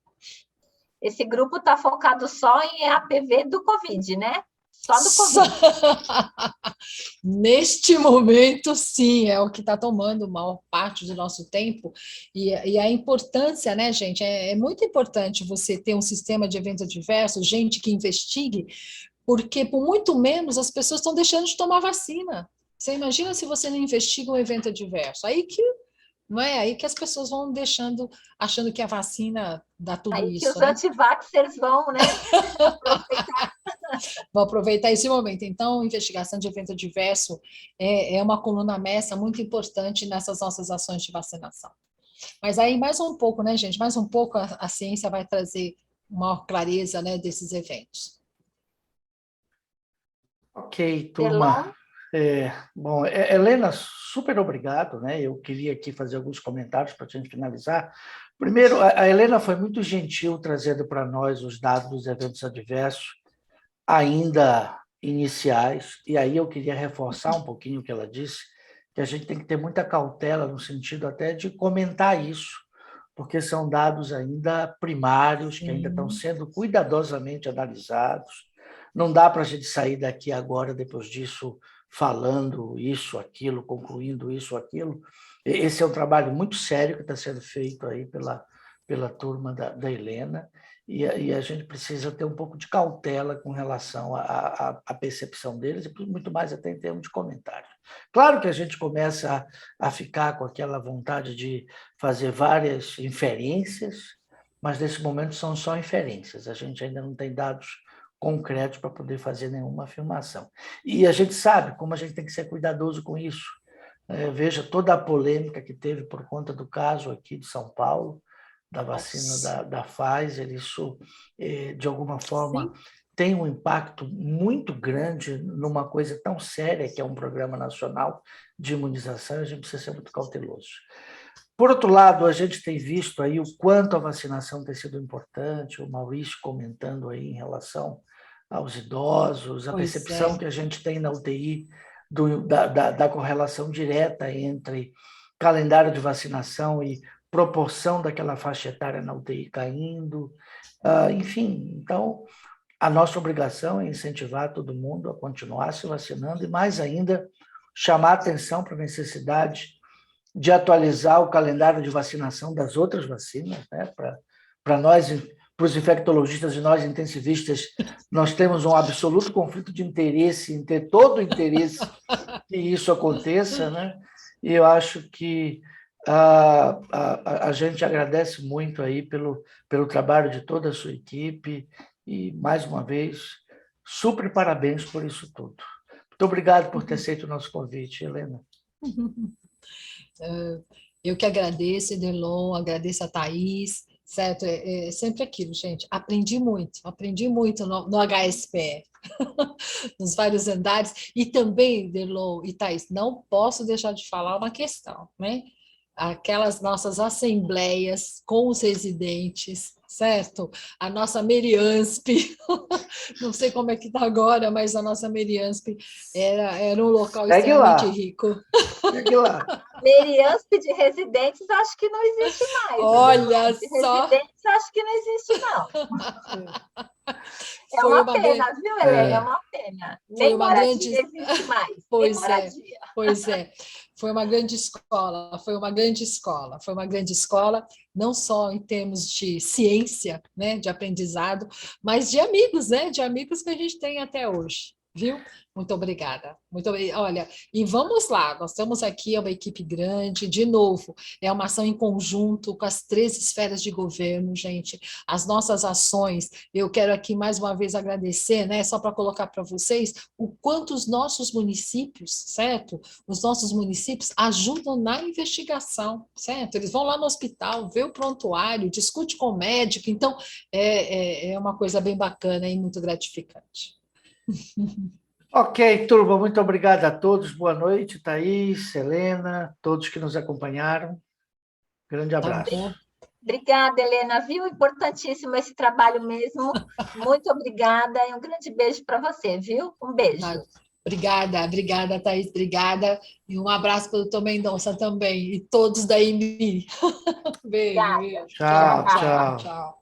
[SPEAKER 2] Esse grupo está focado só em APV do Covid, né? Só do Covid.
[SPEAKER 3] Neste momento, sim, é o que está tomando maior parte do nosso tempo. E a importância, né, gente? É muito importante você ter um sistema de eventos adversos, gente que investigue, porque por muito menos as pessoas estão deixando de tomar vacina. Você imagina se você não investiga um evento adverso? Aí que, não é? Aí que as pessoas vão deixando, achando que a vacina dá tudo
[SPEAKER 2] aí
[SPEAKER 3] isso.
[SPEAKER 2] Aí que os
[SPEAKER 3] né?
[SPEAKER 2] antivaxxers vão, né?
[SPEAKER 3] Vou aproveitar esse momento. Então, investigação de evento adverso é uma coluna mestra muito importante nessas nossas ações de vacinação. Mas aí, mais um pouco, né, gente? Mais um pouco a ciência vai trazer maior clareza, né, desses eventos.
[SPEAKER 1] Ok, turma. Bom, Helena, super obrigado, né? Eu queria aqui fazer alguns comentários para a gente finalizar. Primeiro, a Helena foi muito gentil trazendo para nós os dados dos eventos adversos, ainda iniciais, e aí eu queria reforçar um pouquinho o que ela disse, que a gente tem que ter muita cautela no sentido até de comentar isso, porque são dados ainda primários, que ainda estão sendo cuidadosamente analisados. Não dá para a gente sair daqui agora, depois disso, falando isso, aquilo, concluindo isso, aquilo. Esse é um trabalho muito sério que está sendo feito aí pela turma da Helena, e a gente precisa ter um pouco de cautela com relação à percepção deles, e muito mais até em termos de comentário. Claro que a gente começa a ficar com aquela vontade de fazer várias inferências, mas nesse momento são só inferências, a gente ainda não tem dados concretos para poder fazer nenhuma afirmação. E a gente sabe como a gente tem que ser cuidadoso com isso. Veja toda a polêmica que teve por conta do caso aqui de São Paulo, da vacina da Pfizer, isso, de alguma forma, tem um impacto muito grande numa coisa tão séria que é um programa nacional de imunização, a gente precisa ser muito cauteloso. Por outro lado, a gente tem visto aí o quanto a vacinação tem sido importante, o Maurício comentando aí em relação aos idosos, a
[SPEAKER 3] Pois
[SPEAKER 1] percepção
[SPEAKER 3] é.
[SPEAKER 1] que a gente tem na UTI da correlação direta entre calendário de vacinação e proporção daquela faixa etária na UTI caindo. Enfim, então, a nossa obrigação é incentivar todo mundo a continuar se vacinando e, mais ainda, chamar atenção para a necessidade de atualizar o calendário de vacinação das outras vacinas, né? Para nós, para os infectologistas e nós intensivistas, nós temos um absoluto conflito de interesse em ter todo o interesse que isso aconteça, né? E eu acho que a gente agradece muito aí pelo trabalho de toda a sua equipe e, mais uma vez, super parabéns por isso tudo. Muito obrigado por ter aceito o nosso convite, Helena.
[SPEAKER 3] Eu que agradeço, Edelon, agradeço a Thaís, certo? É sempre aquilo, gente. Aprendi muito no HSPE, nos vários andares. E também, Edelon e Thaís, não posso deixar de falar uma questão, né? Aquelas nossas assembleias com os residentes, certo? A nossa Meriansp, não sei como é que está agora, mas a nossa Meriansp era um local
[SPEAKER 1] Segue lá.
[SPEAKER 3] extremamente rico.
[SPEAKER 1] Segue lá.
[SPEAKER 2] Meriansp de residentes, acho que não existe mais.
[SPEAKER 3] Olha
[SPEAKER 2] de
[SPEAKER 3] só.
[SPEAKER 2] residentes, acho que não existe, não. É
[SPEAKER 3] Foi
[SPEAKER 2] uma pena, viu, Helena? É uma pena.
[SPEAKER 3] Foi
[SPEAKER 2] Nem
[SPEAKER 3] uma
[SPEAKER 2] moradia
[SPEAKER 3] grande-
[SPEAKER 2] existe mais.
[SPEAKER 3] Pois
[SPEAKER 2] Nem
[SPEAKER 3] é.
[SPEAKER 2] moradia.
[SPEAKER 3] Pois é, foi uma grande escola, não só em termos de ciência, né, de aprendizado, mas de amigos, né, de amigos que a gente tem até hoje, viu? Muito obrigada. Olha, e vamos lá, nós estamos aqui, é uma equipe grande, de novo, é uma ação em conjunto com as 3 esferas de governo, gente, as nossas ações, eu quero aqui mais uma vez agradecer, né, só para colocar para vocês, o quanto os nossos municípios, certo? Os nossos municípios ajudam na investigação, certo? Eles vão lá no hospital, vê o prontuário, discute com o médico, então é uma coisa bem bacana e muito gratificante.
[SPEAKER 1] Ok, turma, muito obrigado a todos. Boa noite, Thaís, Helena, todos que nos acompanharam. Grande abraço.
[SPEAKER 3] Tá bom.
[SPEAKER 2] Obrigada, Helena, viu? Importantíssimo esse trabalho mesmo. Muito obrigada e um grande beijo para você, viu? Um beijo.
[SPEAKER 3] Tá. Obrigada, Thaís, obrigada. E um abraço para o Dr. Mendonça também, e todos da IMI. Beijo,
[SPEAKER 2] Obrigada.
[SPEAKER 3] beijo.
[SPEAKER 1] Tchau,
[SPEAKER 3] Tchau,
[SPEAKER 1] tchau.
[SPEAKER 3] tchau.